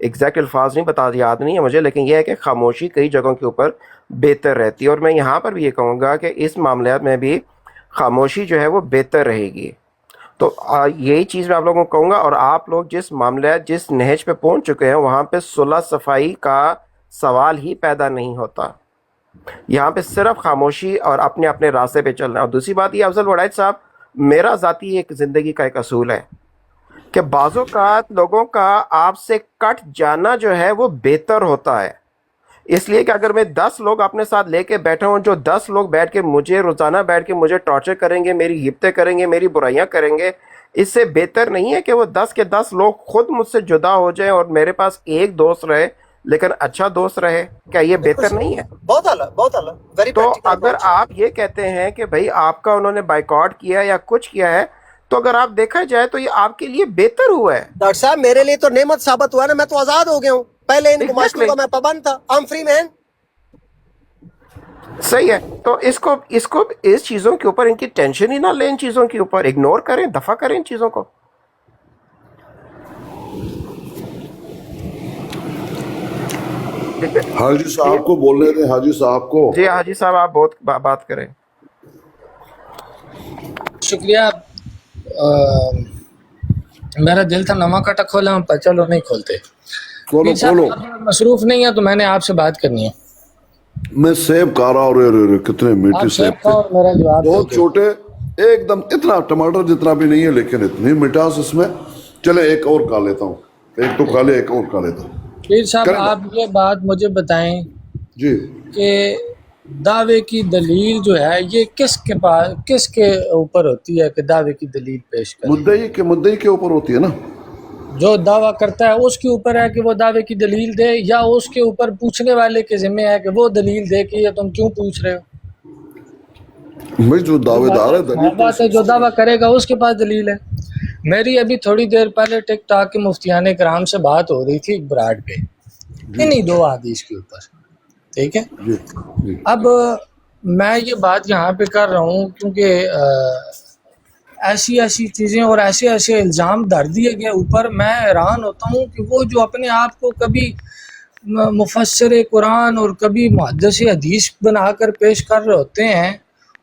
ایگزیکٹ الفاظ نہیں بتا یاد نہیں ہے مجھے، لیکن یہ ہے کہ خاموشی کئی جگہوں کے اوپر بہتر رہتی ہے، اور میں یہاں پر بھی یہ کہوں گا کہ اس معاملات میں بھی خاموشی جو ہے وہ بہتر رہے گی۔ تو یہی چیز میں آپ لوگوں کو کہوں گا، اور آپ لوگ جس معاملات جس نہج پہ پہنچ چکے ہیں وہاں پہ صلح صفائی کا سوال ہی پیدا نہیں ہوتا، یہاں پہ صرف خاموشی اور اپنے اپنے راستے پہ چلنا۔ اور دوسری بات یہ افضل وڑائچ صاحب، میرا ذاتی ایک زندگی کا ایک اصول ہے کہ بعض اوقات لوگوں کا آپ سے کٹ جانا جو ہے وہ بہتر ہوتا ہے، اس لیے کہ اگر میں 10 لوگ اپنے ساتھ لے کے بیٹھا ہوں، جو 10 لوگ بیٹھ کے مجھے روزانہ بیٹھ کے مجھے ٹارچر کریں گے، میری غیبتیں کریں گے، میری برائیاں کریں گے، اس سے بہتر نہیں ہے کہ وہ 10 کے 10 لوگ خود مجھ سے جدا ہو جائیں اور میرے پاس ایک دوست رہے لیکن اچھا دوست رہے؟ کیا یہ بہتر نہیں ہے؟ بہت اعلیٰ ویری تو پریکٹیکل اگر اپروچ۔ آپ یہ کہتے ہیں کہ بھائی آپ کا انہوں نے بائیکاٹ کیا یا کچھ کیا ہے، تو اگر آپ دیکھا جائے تو یہ آپ کے لیے بہتر ہوا ہے۔ ڈاکٹر صاحب میرے لیے تو نعمت ثابت ہوا نا، میں تو آزاد ہو گیا ہوں، پہلے ان گماشتوں Exactly. کا میں پابند تھا، آئی ایم فری مین۔ صحیح ہے، تو اس کو اس چیزوں کے اوپر ان کی ٹینشن ہی نہ لیں، ان چیزوں کے اوپر اگنور کریں، دفع کریں ان چیزوں کو۔ حاجی صاحب کو بولنے دیں، حاجی صاحب کو۔ جی حاجی صاحب آپ بہت بات کریں۔ شکریہ۔ میرا دل تھا نواں کٹا کھولا ہم، پر چلو نہیں کھولتے۔ کھولو پیر صاحب کھولو۔ آپ مصروف نہیں ہیں تو میں نے آپ سے بات کرنی ہے۔ میں سیب کھا رہا ہوں، کتنے میٹھے آپ سیب سیب تھے، کھاؤ اور میرا جواب دو بہت دو۔ چھوٹے، ایک دم اتنا ٹماٹر جتنا بھی نہیں ہے لیکن اتنی مٹھاس اس میں۔ چلے ایک اور کھا لیتا ہوں، ایک تو کھا لے، ایک اور کھا لیتا ہوں۔ پیر صاحب کریں آپ یہ بات مجھے بتائیں جی۔ کہ دعوے کی دلیل جو ہے یہ کس کے اوپر ہوتی ہے کہ دعوے کی دلیل پیش کریں؟ مدعی کے اوپر ہوتی ہے نا۔ جو دعویٰ کرتا ہے اس کے اوپر ہے کہ وہ دعوے کی دلیل دے، یا اس کے اوپر پوچھنے والے کے ذمہ ہے کہ وہ دلیل دے کہ یہ تم کیوں پوچھ رہے ہو؟ بھائی جو دعوے دار ہے ہاں بات ہے، جو دعویٰ کرے گا اس کے پاس دلیل ہے۔ میری ابھی تھوڑی دیر پہلے ٹک ٹاک کے مفتیان کرام سے بات ہو رہی تھی براڈ پہ، انہی 2 حدیث کے اوپر، ٹھیک ہے۔ جی جی اب میں یہ بات یہاں پہ کر رہا ہوں کیونکہ ایسی چیزیں اور ایسے الزام دھر دیے گئے اوپر، میں حیران ہوتا ہوں کہ وہ جو اپنے آپ کو کبھی مفسر قرآن اور کبھی محدث حدیث بنا کر پیش کر رہے ہوتے ہیں،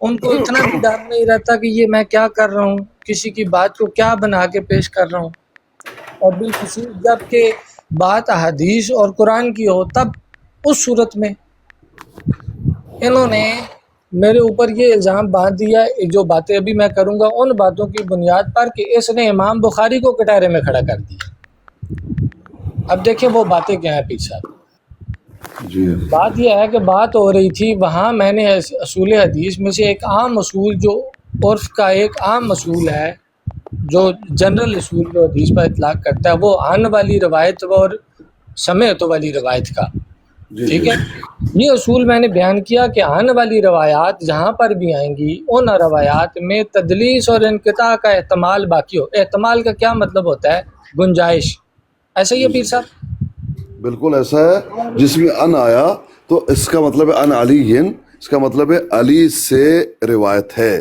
ان کو اتنا بھی ڈر نہیں رہتا کہ یہ میں کیا کر رہا ہوں، کسی کی بات کو کیا بنا کے پیش کر رہا ہوں۔ اور بالخصوص جب کہ بات حدیث اور قرآن کی ہو، تب اس صورت میں انہوں نے میرے اوپر یہ الزام باندھ دیا ہے، جو باتیں ابھی میں کروں گا ان باتوں کی بنیاد پر، کہ اس نے امام بخاری کو کٹہرے میں کھڑا کر دیا۔ اب دیکھیں وہ باتیں کیا ہیں پیر صاحب۔ جی بات یہ ہے کہ بات ہو رہی تھی وہاں، میں نے اصول حدیث میں سے ایک عام اصول، جو عرف کا ایک عام اصول ہے، جو جنرل اصول جو حدیث پر اطلاق کرتا ہے، وہ عن والی روایت اور سمعت والی روایت کا، ٹھیک ہے۔ یہ اصول میں نے بیان کیا کہ آنے والی روایات جہاں پر بھی آئیں گی ان روایات میں تدلیس اور انقطاع کا احتمال باقی ہو۔ احتمال کا کیا مطلب ہوتا ہے؟ گنجائش، ایسا ہی ہے پیر صاحب؟ بالکل ایسا ہے، جس میں ان آیا تو اس کا مطلب ہے ان علی، اس کا مطلب ہے علی سے روایت ہے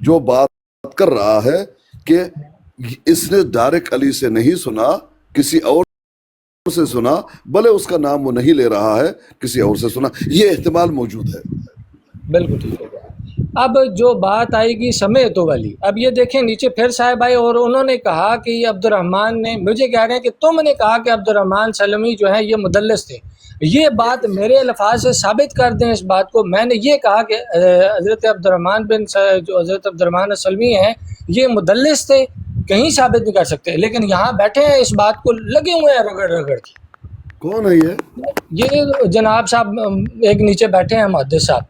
جو بات کر رہا ہے کہ اس نے ڈائریکٹ علی سے نہیں سنا، کسی اور سے سنا، بھلے اس کا نام وہ نہیں لے رہا ہے، کسی اور سے سنا، یہ احتمال موجود ہے۔ بالکل ٹھیک ہے۔ اب جو بات آئے گی سمیت والی، اب یہ دیکھیں نیچے پھر صاحب آئے اور انہوں نے کہا کہ یہ عبد الرحمن نے، مجھے کہہ رہے ہیں کہ تم نے کہا کہ عبد الرحمن سلمی جو ہے یہ مدلس تھے۔ یہ بات میرے الفاظ سے ثابت کر دیں اس بات کو۔ میں نے یہ کہا کہ حضرت عبد الرحمن جو حضرت عبد الرحمن سلمی ہیں یہ مدلس تھے، کہیں ثابت نہیں کر سکتے، لیکن یہاں بیٹھے ہیں اس بات کو لگے ہوئے ہیں رگڑ رگڑ کی۔ کون ہے یہ جناب صاحب ایک نیچے بیٹھے ہیں محدث صاحب۔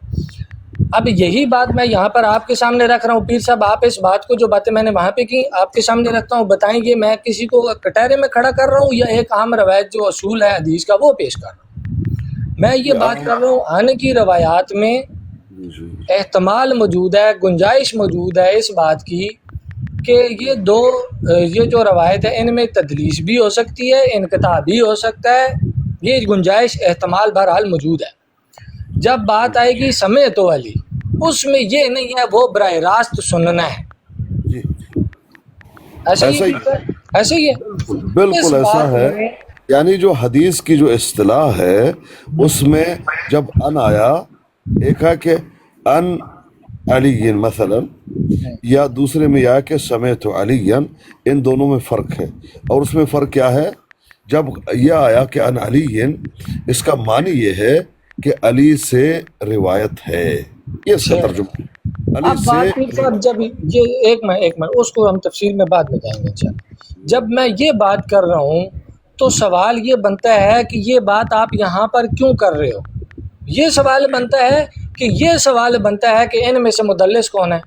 اب یہی بات میں یہاں پر آپ کے سامنے رکھ رہا ہوں پیر صاحب، آپ اس بات کو جو باتیں میں نے وہاں پہ کی آپ کے سامنے رکھتا ہوں، بتائیں گے میں کسی کو کٹہرے میں کھڑا کر رہا ہوں یا ایک عام روایت جو اصول ہے حدیث کا وہ پیش کر رہا ہوں؟ میں یہ بات کر رہا ہوں آنے کی روایات میں احتمال موجود ہے، گنجائش موجود ہے اس بات کی کہ یہ جو روایت ہے ان میں تدلیس بھی ہو سکتی ہے، انقطاع بھی ہو سکتا ہے، یہ گنجائش احتمال بہرحال موجود ہے۔ جب بات آئے گی سمیت والی، اس میں یہ نہیں ہے وہ براہ راست سننا ہے، ایسا ہی ایسے ہی ہے بالکل اس ایسا بات ہے. میں. یعنی جو حدیث کی جو اصطلاح ہے اس میں جب ان آیا، ایک ہے کہ ان علی مثلا، یا دوسرے میں یہ ہے کہ سمیت علی، ان دونوں میں فرق ہے. اور اس میں فرق کیا ہے؟ جب یہ آیا کہ ان علی، اس کا معنی یہ ہے کہ علی سے روایت ہے، یہ اس کا ترجمہ. علی اب سے بات پیر صاحب جب یہ ایک منٹ اس کو ہم تفصیل میں بعد میں جائیں گے انشاءاللہ. جب میں یہ بات کر رہا ہوں تو سوال یہ بنتا ہے کہ یہ بات آپ یہاں پر کیوں کر رہے ہو. یہ سوال بنتا ہے کہ ان میں سے مدلس کون ہے،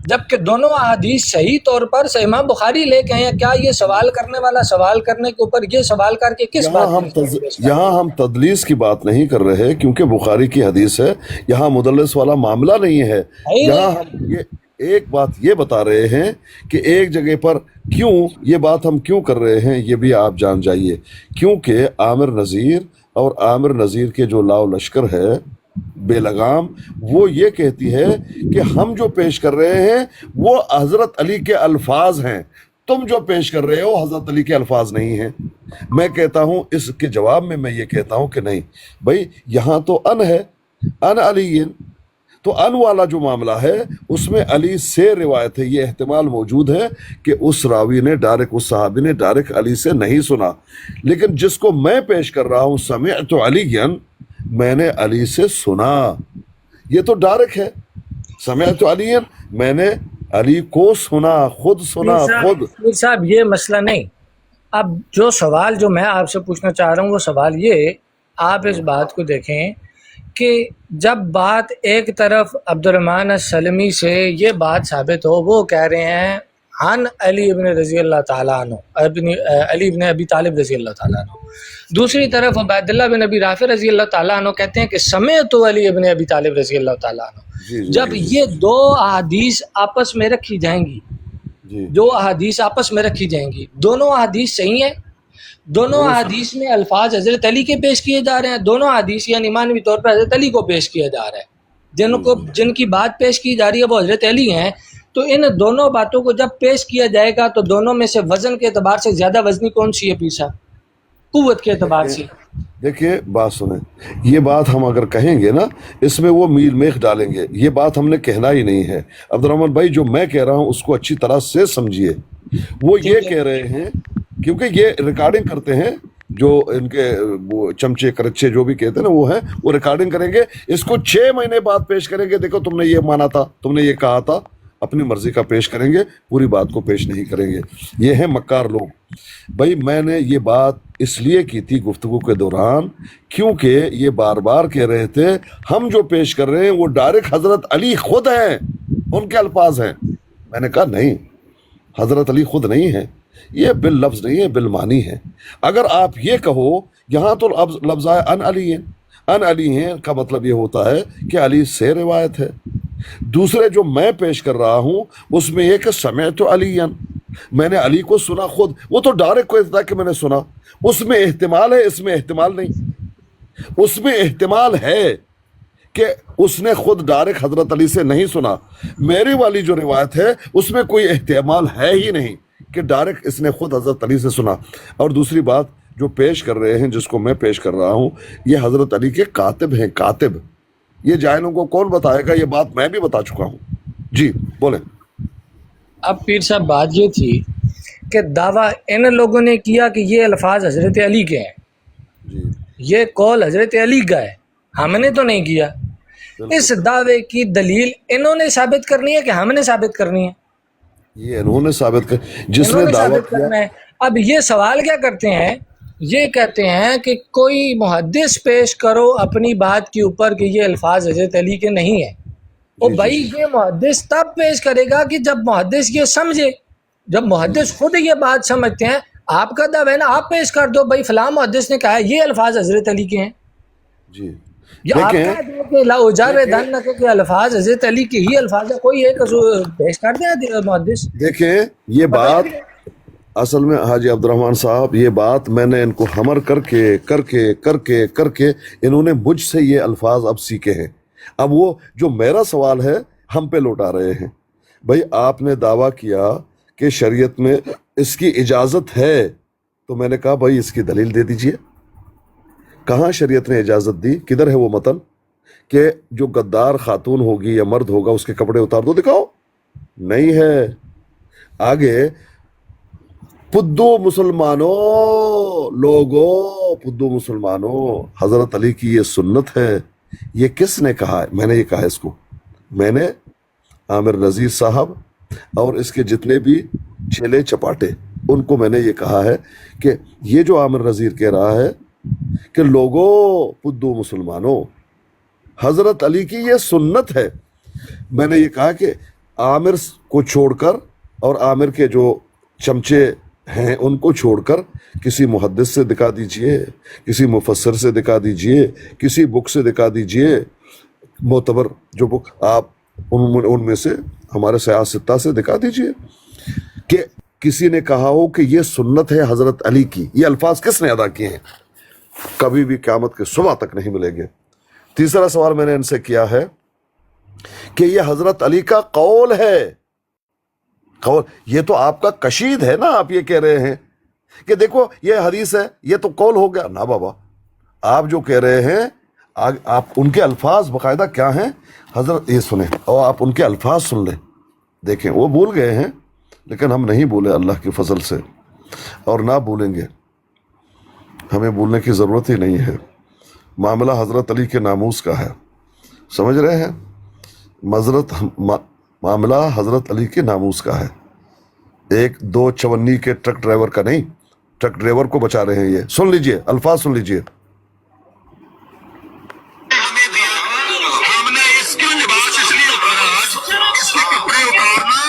جبکہ دونوں احادیث صحیح طور پر امام بخاری لے کے ہیں. کیا یہ سوال کرنے والا سوال کرنے کے اوپر یہ سوال کر کے کس بات یہاں ہم تدلیس کی بات نہیں کر رہے، کیونکہ بخاری کی حدیث ہے، یہاں مدلس والا معاملہ نہیں ہے. یہاں ہم ایک بات یہ بتا رہے ہیں کہ ایک جگہ پر کیوں یہ بات ہم کیوں کر رہے ہیں، یہ بھی آپ جان جائیے. کیونکہ عامر نذیر اور عامر نذیر کے جو لاؤ لشکر ہے بے لگام، وہ یہ کہتی ہے کہ ہم جو پیش کر رہے ہیں وہ حضرت علی کے الفاظ ہیں، تم جو پیش کر رہے ہو حضرت علی کے الفاظ نہیں ہیں. میں کہتا ہوں اس کے جواب میں یہ کہتا ہوں کہ نہیں بھائی، یہاں تو ان ہے، ان علی، تو ان والا جو معاملہ ہے اس میں علی سے روایت ہے. یہ احتمال موجود ہے کہ اس راوی نے ڈائریکٹ، اس صحابی نے ڈائریکٹ علی سے نہیں سنا. لیکن جس کو میں پیش کر رہا ہوں سمعت علی، میں نے علی سے سنا، یہ تو ڈائریکٹ ہے. سمعت علی، میں نے علی کو سنا، خود سنا، خود. میر صاحب یہ مسئلہ نہیں. اب جو سوال جو میں آپ سے پوچھنا چاہ رہا ہوں وہ سوال یہ، آپ اس بات کو دیکھیں کہ جب بات ایک طرف عبد الرحمن السلمی سے یہ بات ثابت ہو، وہ کہہ رہے ہیں عن علی ابن رضی اللہ تعالیٰ عنہ، علی ابن ابی طالب رضی اللہ تعالیٰ عنہ. دوسری طرف عبید اللہ بن ابی رافع رضی اللہ تعالیٰ عنہ کہتے ہیں کہ سمعت علی ابن ابی طالب رضی اللہ تعالیٰ عنہ. جب یہ دو احادیث آپس میں رکھی جائیں گی، دونوں احادیث صحیح ہیں، دونوں احادیث میں الفاظ حضرت علی کے پیش کیے جا رہے ہیں، دونوں احادیث یعنی معنوی طور پر حضرت علی کو پیش کیا جا رہا ہے، جن کی بات پیش کی جا رہی ہے وہ حضرت علی ہیں. تو ان دونوں باتوں کو جب پیش کیا جائے گا تو دونوں میں سے وزن کے اعتبار سے زیادہ وزنی کون سی ہے پیر صاحب، قوت کے اعتبار سے؟ دیکھیے بات سنیں، یہ بات ہم اگر کہیں گے نا اس میں وہ میل میخ ڈالیں گے. یہ بات ہم نے کہنا ہی نہیں ہے. عبد الرحمن بھائی جو میں کہہ رہا ہوں اس کو اچھی طرح سے سمجھیے. وہ یہ کہہ رہے ہیں، کیونکہ یہ ریکارڈنگ کرتے ہیں، جو ان کے وہ چمچے کرچے جو بھی کہتے ہیں نا وہ ہیں، وہ ریکارڈنگ کریں گے، اس کو 6 مہینے بعد پیش کریں گے. دیکھو تم نے یہ مانا تھا، تم نے یہ کہا تھا، اپنی مرضی کا پیش کریں گے، پوری بات کو پیش نہیں کریں گے. یہ ہیں مکار لوگ. بھائی میں نے یہ بات اس لیے کی تھی گفتگو کے دوران کیونکہ یہ بار بار کہہ رہے تھے ہم جو پیش کر رہے ہیں وہ ڈائریکٹ حضرت علی خود ہیں، ان کے الفاظ ہیں. میں نے کہا نہیں، حضرت علی خود نہیں ہیں، یہ باللفظ نہیں ہے، بالمعنی ہے. اگر آپ یہ کہو یہاں تو لفظ ہے ان علی ہیں، ان علی ہیں کا مطلب یہ ہوتا ہے کہ علی سے روایت ہے. دوسرے جو میں پیش کر رہا ہوں اس میں یہ کہ سمعت علی، میں نے علی کو سنا خود، وہ تو ڈائریکٹ کہتا ہے کہ میں نے سنا. اس میں احتمال ہے، اس میں احتمال نہیں. اس میں احتمال ہے کہ اس نے خود ڈائریکٹ حضرت علی سے نہیں سنا. میری والی جو روایت ہے اس میں کوئی احتمال ہے ہی نہیں کہ ڈائریکٹ اس نے خود حضرت علی سے سنا. اور دوسری بات جو پیش کر رہے ہیں، جس کو میں پیش کر رہا ہوں، یہ حضرت علی کے کاتب ہیں. کاتب، یہ جاہلوں کو کون بتائے گا؟ یہ بات میں بھی بتا چکا ہوں. جی بولیں. اب پیر صاحب بات یہ تھی کہ دعویٰ ان لوگوں نے کیا کہ یہ الفاظ حضرت علی کے ہیں، جی یہ قول حضرت علی کا ہے، ہم نے تو نہیں کیا. اس دعوے کی دلیل انہوں نے ثابت کرنی ہے کہ ہم نے ثابت کرنی ہے؟ یہ انہوں نے ثابت کر، جس نے دعویٰ کیا. کرنا ہے. اب یہ سوال کیا کرتے ہیں، یہ کہتے ہیں کہ کوئی محدث پیش کرو اپنی بات کے اوپر کہ یہ الفاظ حضرت علی کے نہیں ہیں. اور بھائی یہ محدث تب پیش کرے گا کہ جب محدث یہ سمجھے، جب محدث خود یہ بات سمجھتے ہیں. آپ کا دعویٰ ہے نا، آپ پیش کر دو بھائی فلاں محدث نے کہا ہے یہ الفاظ حضرت علی کے ہیں. جی یہ آپ کا کہ لا اجاویدن کہ الفاظ حضرت علی کے ہی الفاظ ہیں، کوئی ایک پیش کر دیں محدث. دیکھیں یہ بات اصل میں حاجی عبد الرحمن صاحب، یہ بات میں نے ان کو ہمر کر کے انہوں نے مجھ سے یہ الفاظ اب سیکھے ہیں. اب وہ جو میرا سوال ہے ہم پہ لوٹا رہے ہیں. بھائی آپ نے دعویٰ کیا کہ شریعت میں اس کی اجازت ہے، تو میں نے کہا بھائی اس کی دلیل دے دیجئے، کہاں شریعت نے اجازت دی؟ کدھر ہے وہ متن کہ جو غدار خاتون ہوگی یا مرد ہوگا اس کے کپڑے اتار دو؟ دکھاؤ، نہیں ہے۔ آگے پدو مسلمانوں، لوگوں، پدو مسلمانوں، حضرت علی کی یہ سنت ہے۔ یہ کس نے کہا ہے؟ میں نے یہ کہا ہے اس کو، میں نے عامر نذیر صاحب اور اس کے جتنے بھی چیلے چپاٹے، ان کو میں نے یہ کہا ہے کہ یہ جو عامر نذیر کہہ رہا ہے کہ لوگوں، پدو مسلمانوں، حضرت علی کی یہ سنت ہے، میں نے یہ کہا کہ عامر کو چھوڑ کر اور عامر کے جو چمچے ہیں ان کو چھوڑ کر کسی محدث سے دکھا دیجئے، کسی مفسر سے دکھا دیجئے، کسی بک سے دکھا دیجئے، معتبر جو بک آپ ان میں سے ہمارے سیاستہ سے دکھا دیجئے کہ کسی نے کہا ہو کہ یہ سنت ہے حضرت علی کی۔ یہ الفاظ کس نے ادا کیے ہیں؟ کبھی بھی قیامت کے صبح تک نہیں ملیں گے۔ تیسرا سوال میں نے ان سے کیا ہے کہ یہ حضرت علی کا قول ہے، قول، یہ تو آپ کا کشید ہے نا، آپ یہ کہہ رہے ہیں کہ دیکھو یہ حدیث ہے، یہ تو قول ہو گیا نا بابا۔ آپ جو کہہ رہے ہیں، آپ ان کے الفاظ باقاعدہ کیا ہیں حضرت، یہ سنیں اور آپ ان کے الفاظ سن لیں، دیکھیں وہ بھول گئے ہیں لیکن ہم نہیں بھولے اللہ کے فضل سے، اور نہ بھولیں گے، ہمیں بھولنے کی ضرورت ہی نہیں ہے۔ معاملہ حضرت علی کے ناموس کا ہے، سمجھ رہے ہیں؟ معاملہ حضرت علی کے ناموس کا ہے، ایک دو چونی کے ٹرک ڈرائیور کا نہیں۔ ٹرک ڈرائیور کو بچا رہے ہیں۔ یہ سن لیجئے، الفاظ سن لیجئے۔ ہم نے اس کے لباس اس لیے اتارا، اس کے کپڑے اتارنا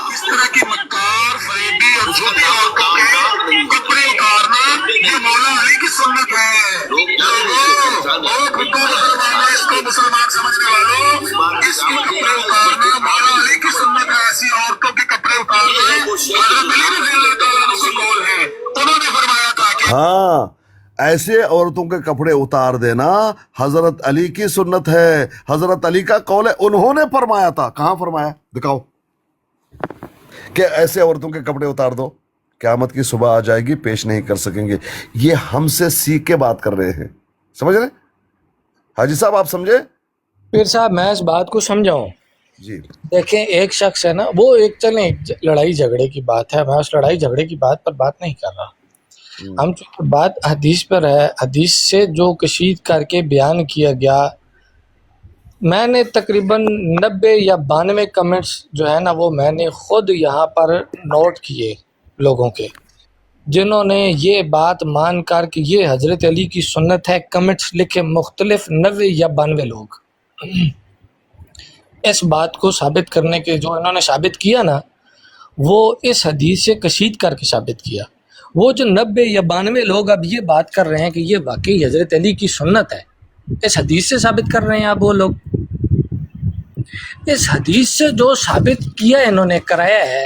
اس طرح کی مکار، فریبی اور جھوٹی عورتوں کے کپڑے اتارنا یہ مولا علی کی سنت ہے۔ اس کو مسلمان سمجھنے والوں، اس کے کپڑے اتارنا مولا علی کی سنت ہے۔ ایسی عورتوں کے کپڑے اتارنا حضرت علی رضی اللہ تعالیٰ عنہ کا قول ہے۔ انہوں نے فرمایا تھا کہ ہاں، ایسے عورتوں کے کپڑے اتار دینا حضرت علی کی سنت ہے، حضرت علی کا قول ہے۔ انہوں نے فرمایا تھا، کہاں فرمایا؟ دکھاؤ کہ ایسے عورتوں کے کپڑے اتار دو، قیامت کی صبح آ جائے گی، پیش نہیں کر سکیں گے۔ یہ ہم سے سیکھ کے بات کر رہے ہیں، سمجھ رہے؟ حاجی صاحب آپ سمجھے؟ پھر صاحب میں اس بات کو سمجھاؤں، جی دیکھیں ایک شخص ہے نا، وہ ایک چلیں لڑائی جھگڑے کی بات ہے، میں اس لڑائی جھگڑے کی بات پر بات نہیں کر رہا، ہم چونکہ بات حدیث پر ہے، حدیث سے جو کشید کر کے بیان کیا گیا، میں نے تقریباً 90 یا 92 کمنٹس جو ہے نا وہ میں نے خود یہاں پر نوٹ کیے لوگوں کے، جنہوں نے یہ بات مان کر کہ یہ حضرت علی کی سنت ہے، کمنٹس لکھے مختلف 90 یا 92 لوگ۔ اس بات کو ثابت کرنے کے جو انہوں نے ثابت کیا نا، وہ اس حدیث سے کشید کر کے ثابت کیا۔ وہ جو 90 یا 92 لوگ اب یہ بات کر رہے ہیں کہ یہ واقعی حضرت علی کی سنت ہے، اس حدیث سے ثابت کر رہے ہیں اب وہ لوگ۔ اس حدیث سے جو ثابت کیا انہوں نے کرایا ہے،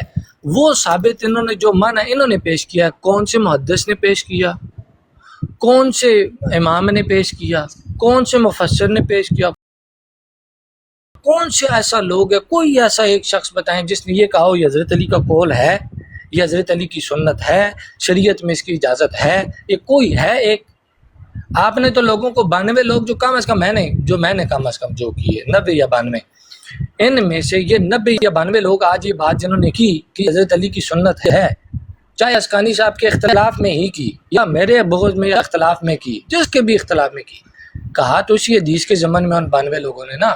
وہ ثابت انہوں نے جو مانا انہوں نے پیش کیا، کون سے محدث نے پیش کیا، کون سے امام نے پیش کیا، کون سے مفسر نے پیش کیا، کون سے ایسا لوگ ہے، کوئی ایسا ایک شخص بتائیں جس نے یہ کہا ہو یہ حضرت علی کا قول ہے، یہ حضرت علی کی سنت ہے، شریعت میں اس کی اجازت ہے، یہ کوئی ہے ایک؟ آپ نے تو لوگوں کو 92 لوگ جو کم از کم میں نے کم از کم جو کیے 90 یا 92، ان میں سے یہ 90 یا 92 لوگ آج یہ بات جنہوں نے کی کہ حضرت علی کی سنت ہے، چاہے اسکانی صاحب کے اختلاف میں ہی کی یا میرے بغض میں یا اختلاف میں کی، جس کے بھی اختلاف میں کی، کہا تو اسی حدیث کے ضمن میں ان 92 لوگوں نے نا۔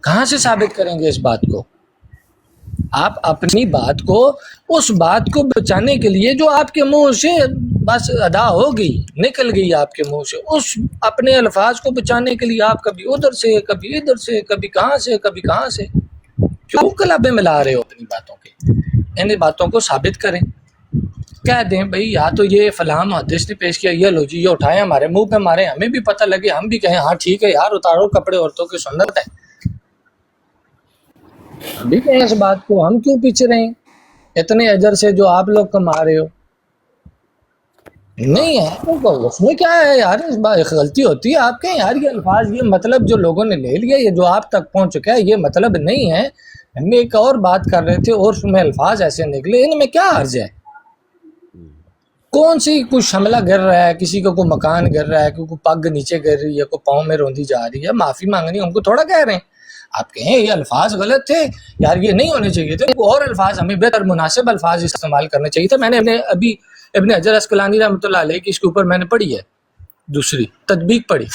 کہاں سے ثابت کریں گے اس بات کو؟ آپ اپنی بات کو، اس بات کو بچانے کے لیے جو آپ کے منہ سے بس ادا ہو گئی، نکل گئی آپ کے منہ سے، اس اپنے الفاظ کو بچانے کے لیے آپ کبھی ادھر سے، کبھی ادھر سے، کبھی کہاں سے، کبھی کہاں سے، کیوں کلبے ملا رہے ہو اپنی باتوں کے؟ ان باتوں کو ثابت کریں، کہہ دیں بھئی یا تو یہ فلاں محدث نے پیش کیا، یہ لو جی، یہ اٹھائیں ہمارے منہ پہ مارے، ہمیں بھی پتہ لگے، ہم بھی کہیں ہاں ٹھیک ہے یار، اتارو کپڑے، عورتوں کی سنت ہے، ہم بھی کہیں اس بات کو، ہم کیوں پیچھے رہیں اتنے اجر سے جو آپ لوگ کما رہے ہو؟ نہیں ہے تو اس میں کیا ہے یار، اس بات غلطی ہوتی ہے آپ کے یار، یہ الفاظ، یہ مطلب جو لوگوں نے لے لیا، یہ جو آپ تک پہنچ چکا ہے، یہ مطلب نہیں ہے ہم ایک اور بات کر رہے تھے عرف میں الفاظ ایسے نکلے، ان میں کیا عرض ہے؟ کون سی کوئی شملہ گر رہا ہے، کسی کو کوئی مکان گر رہا ہے، کوئی پگ نیچے گر رہی ہے، کوئی پاؤں میں روندی جا رہی ہے، معافی مانگنی ہم کو تھوڑا کہہ رہے ہیں. آپ کہیں یہ الفاظ غلط تھے یار، یہ نہیں ہونے چاہیے تھے، اور الفاظ ہمیں بہتر مناسب الفاظ استعمال کرنے چاہیے تھے. میں نے ابھی ابن حجر عسقلانی رحمۃ اللہ علیہ کی اس کے اوپر میں نے پڑھی ہے، دوسری تطبیق پڑھی.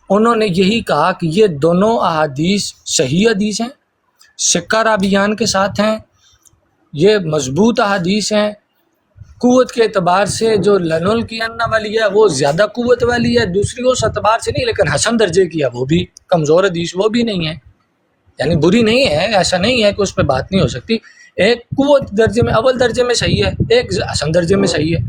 انہوں نے یہی کہا کہ یہ دونوں احادیث صحیح حدیث ہیں، سکہ رابیان کے ساتھ ہیں، یہ مضبوط احادیث ہیں. قوت کے اعتبار سے جو لنول کی انا والی ہے وہ زیادہ قوت والی ہے، دوسری اس اعتبار سے نہیں، لیکن حسن درجے کی ہے، وہ بھی کمزور حدیث وہ بھی نہیں ہے، یعنی بری نہیں ہے، ایسا نہیں ہے کہ اس پہ بات نہیں ہو سکتی. ایک قوت درجے میں اول درجے میں صحیح ہے، ایک حسن درجے میں صحیح ہے.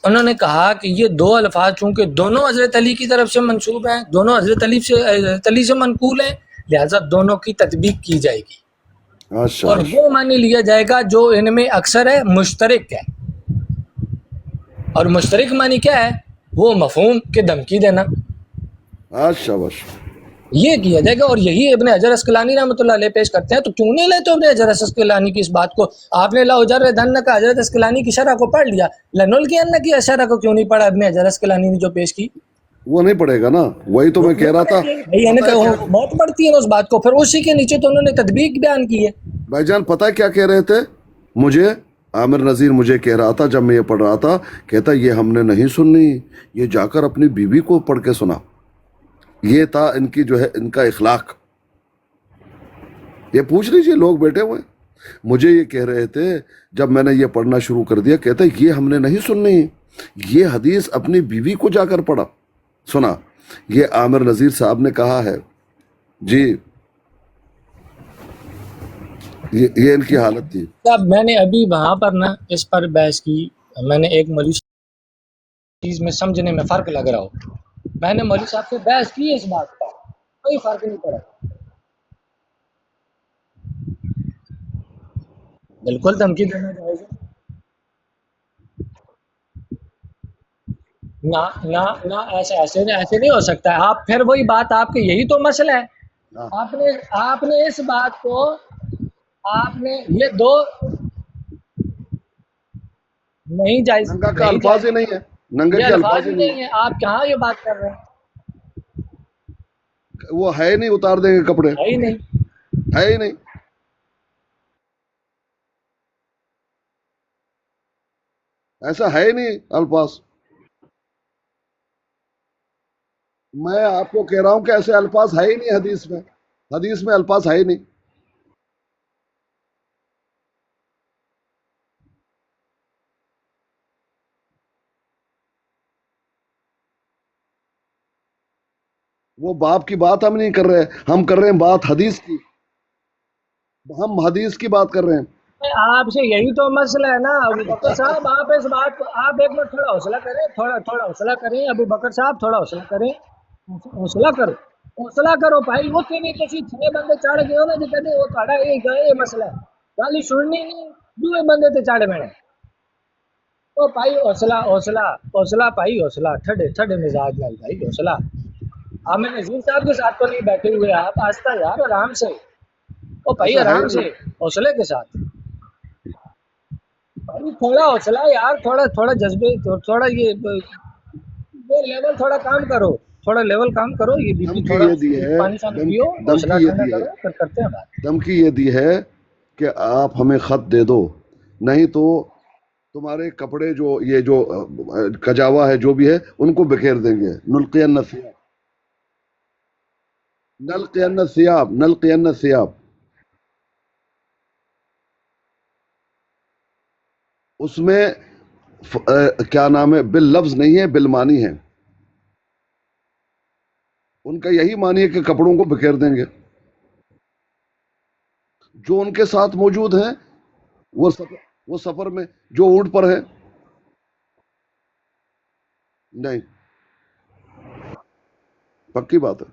انہوں نے کہا کہ یہ دو الفاظ چونکہ دونوں حضرت علی کی طرف سے منسوب ہیں، دونوں حضرت علی سے منقول ہیں، لہذا دونوں کی تطبیق کی جائے گی اچھا اور وہ معنی لیا جائے گا جو ان میں اکثر ہے، مشترک ہے. اور مشترک معنی کیا ہے؟ وہ مفہوم کے دھمکی دینا، اچھا بس یہ کیا جائے گا. اور یہی ابن حجر عسقلانی رحمۃ اللہ علیہ پیش کرتے ہیں. تو کیوں نہیں لیتے ابن حجر عسقلانی کی اس بات کو؟ آپ نے لا اجر دن کا حضرت عسقلانی کی شرح کو پڑھ لیا، لنول کی ان کی شرح کو کیوں نہیں پڑھا ابن حجر عسقلانی نے جو پیش کی؟ وہ نہیں پڑے گا نا، وہی تو میں کہہ رہا تھا. یعنی کہ وہ بہت پڑھتی ہے اس بات کو، پھر اسی کے نیچے تو انہوں نے تطبیق بیان کی ہے. بھائی جان پتہ ہے کیا کہہ رہے تھے؟ مجھے عامر نذیر مجھے کہہ رہا تھا جب میں یہ پڑھ رہا تھا، کہتا یہ ہم نے نہیں سننی، یہ جا کر اپنی بیوی کو پڑھ کے سنا. یہ تھا ان کی جو ہے ان کا اخلاق. یہ پوچھ لیجیے، لوگ بیٹھے ہوئے مجھے یہ کہہ رہے تھے جب میں نے یہ پڑھنا شروع کر دیا، کہتا یہ ہم نے نہیں سننی، یہ حدیث اپنی بیوی کو جا کر پڑھا سنا. یہ عامر نذیر صاحب نے کہا ہے جی، یہ ان کی حالت تھی. اب میں نے ابھی وہاں پر نا اس پر بحث کی، میں نے ایک مولوی چیز میں سمجھنے میں فرق لگ رہا ہو، میں نے مولوی صاحب سے بحث کی اس بات پر، کوئی فرق نہیں پڑا. بالکل دھمکی دینا جائز ہے. نہ ایسے نہیں ہو سکتا ہے. آپ پھر وہی بات، آپ کے یہی تو مسئلہ ہے. آپ نے اس بات کو، آپ نے یہ دو نہیں جائز، ننگا کا الفاظ ہی نہیں ہے، ننگا یہ کے الفاظ ہی نہیں ہے. آپ کہاں یہ بات کر رہے ہیں؟ وہ ہے ہی نہیں، اتار دیں گے کپڑے، ہے ہی نہیں. ہے ہی نہیں. ایسا ہے ہی نہیں الفاظ. میں آپ کو کہہ رہا ہوں کہ ایسے الفاظ ہے ہی نہیں حدیث میں، حدیث میں الفاظ ہے ہی نہیں. وہ باپ کی بات ہم نہیں کر رہے، ہم کر رہے ہیں بات حدیث کی، ہم حدیث کی بات کر رہے ہیں. آپ سے یہی تو مسئلہ ہے نا ابو بکر صاحب. آپ اس بات کو، آپ ایک منٹ تھوڑا حوصلہ کریں، تھوڑا حوصلہ کریں ابو بکر صاحب، تھوڑا حوصلہ کریں، حوصلہ کرو بھائی. وہ نہیں کسی 6 بندے چڑھ گئے ہو نا جی، کہتے وہ تھوڑا یہ مسئلہ ہے، گالی سننی نہیں، 2 بندے تے چڑھ بیٹھے. او بھائی حوصلہ بھائی، حوصلہ، ٹھڈے مزاج نال بھائی، حوصلہ. عامر نذیر صاحب کے ساتھ تو نہیں بیٹھے ہوئے آپ، آہستہ یار، آرام سے. او بھائی آرام سے، حوصلے کے ساتھ بھائی، تھوڑا حوصلہ یار، تھوڑا جذبے، تھوڑا یہ لیول، تھوڑا کام کرو، تھوڑا لیول کام کرو. یہ بی دھمکی تھوڑا یہ دی ہے، پانی شانی پیو، حوصلہ ٹھنڈا کرو، پھر کرتے ہیں بات. دھمکی یہ دی ہے کہ آپ ہمیں خط دے دو، نہیں تو تمہارے کپڑے جو یہ جو کجاوا ہے جو بھی ہے ان کو بکھیر دیں گے. نلقین الثیاب، اس میں کیا نام ہے، باللفظ نہیں ہے، بالمانی ہے. ان کا یہی معنی ہے کہ کپڑوں کو بکھیر دیں گے. جو ان کے ساتھ موجود ہیں وہ سفر میں جو اونٹ پر ہے، نہیں، پکی بات ہے.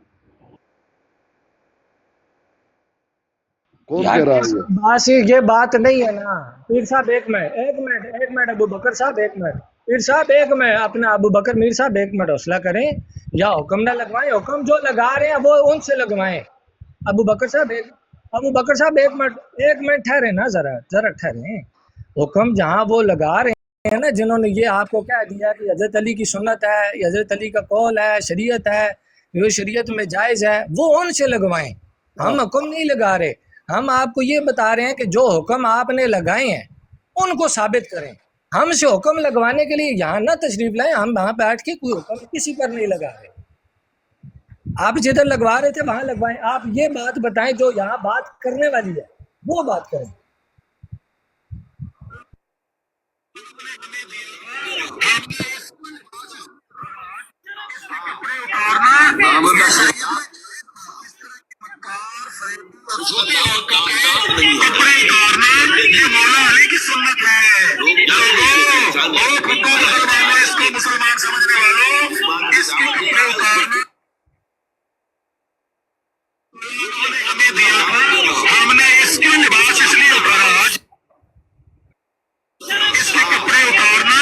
کون کہہ رہا ہے یہ؟ بس یہ بات نہیں ہے نا پیر صاحب. ایک منٹ ابو بکر صاحب، ایک منٹ پیر صاحب، ایک منٹ اپنا ابو بکر میر صاحب، ایک منٹ حوصلہ کریں، یا حکم نہ لگوائیں. حکم جو لگا رہے ہیں وہ ان سے لگوائیں. ابو بکر صاحب ابو بکر صاحب ایک منٹ ٹھہرے نا، ذرا ٹھہرے. حکم جہاں وہ لگا رہے ہیں نا، جنہوں نے یہ آپ کو کہہ دیا کہ حضرت علی کی سنت ہے، یہ حضرت علی کا قول ہے، شریعت ہے، یہ شریعت میں جائز ہے، وہ ان سے لگوائیں. ہم حکم نہیں لگا رہے، ہم آپ کو یہ بتا رہے ہیں کہ جو حکم آپ نے لگائے ہیں ان کو ثابت کریں. ہم سے حکم لگوانے کے لیے یہاں نہ تشریف لائیں. ہم وہاں بیٹھ کے کوئی حکم کسی پر نہیں لگا رہے. آپ جدھر لگوا رہے تھے وہاں لگوائیں. آپ یہ بات بتائیں جو یہاں بات کرنے والی ہے وہ بات کریں. کپڑے اتارنا یہ مولا علی کی سنت ہے. اس کو مسلمان سمجھنے والوں، اس کے کپڑے اتارنا ہمیں دیا. ہم نے اس کے لباس اس لیے اتارا. اس کے کپڑے اتارنا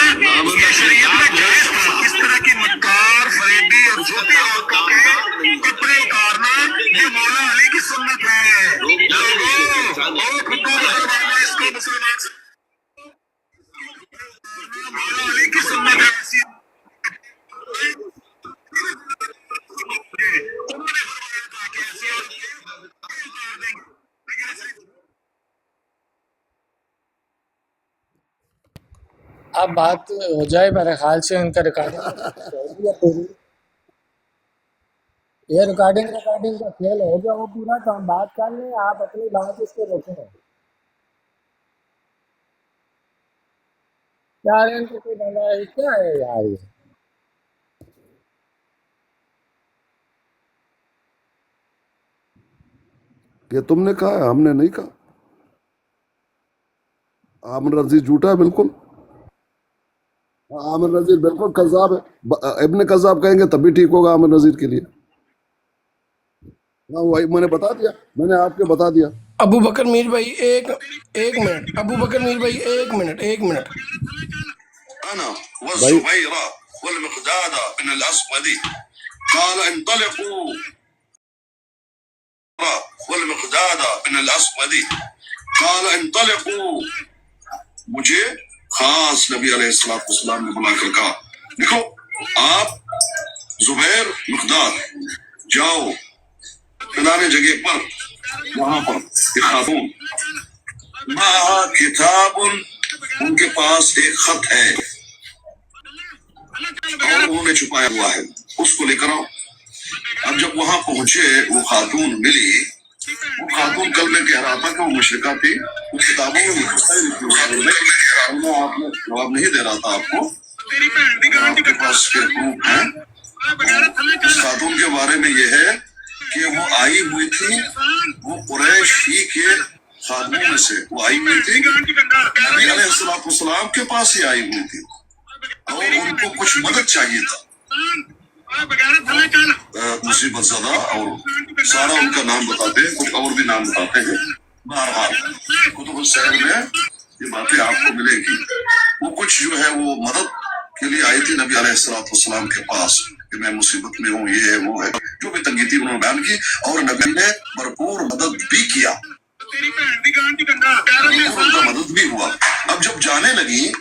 یہ شریعت میں جائز تھا. اس طرح کی مکار فریبی اور جھوٹی عورتوں کے کپڑے اتارنا یہ مولا علی کی سنت ہے. اس کو مسلمان مولا علی کی سنت ہے. اب بات ہو جائے میرے خیال سے ان کا ریکارڈنگ یہ ریکارڈنگ کا کھیل ہو گیا وہ پورا. تو ہم بات کر لیں، آپ اپنی بات اس کو روکیں. یار ان کو کوئی بندہ ہے کیا ہے یار یہ. یہ تم نے کہا ہے، ہم نے نہیں کہا. عامر رضی جھوٹا ہے بالکل. عامر نذیر بالکل کذاب ہے. ابن کذاب کہیں گے تب بھی ٹھیک ہوگا عامر نذیر کے لیے. ہاں وہی میں نے بتا دیا، میں نے آپ کے بتا دیا. ابو بکر میر بھائی ایک منٹ. ابو بکر میر بھائی ایک منٹ. انا والزبير والمقداد بن الاسود قال انطلقوا والمقداد بن الاسود قال انطلقوا. مجھے خاص نبی علیہ السلام نے بلا کر کہا دیکھو آپ زبیر مقداد جاؤ فلانے جگہ پر، وہاں پر ایک خاتون ماہا کتاب، ان کے پاس ایک خط ہے اور انہوں نے چھپایا ہوا ہے، اس کو لے کر آؤ. اب جب وہاں پہنچے وہ خاتون ملی. وہ خاتون کل میں کہہ رہا تھا کہ وہ مشرکہ تھی، وہ کتابوں میں آپ نے جواب نہیں دے رہا تھا آپ کو. آپ کے پاس کے پروف ہیں. اس خاتون کے بارے میں یہ ہے کہ وہ آئی ہوئی تھی، وہ قریش ہی کے خاتون میں سے وہ آئی ہوئی تھی، نبی علیہ السلام کے پاس ہی آئی ہوئی تھی اور ان کو کچھ مدد چاہیے تھا. مصیبت زدہ اور سارا ان کا نام بتاتے ہیں، کچھ اور بھی نام بتاتے ہیں. بہرحال کتب السیر میں یہ باتیں آپ کو ملے گی. وہ کچھ جو ہے وہ مدد کے لیے آئی تھی نبی علیہ السلام کے پاس کہ میں مصیبت میں ہوں، یہ ہے وہ ہے، جو بھی تنگی تھی انہوں نے بیان کی اور نبی نے بھرپور مدد بھی کیا، ان کا مدد بھی ہوا. اب جب جانے لگی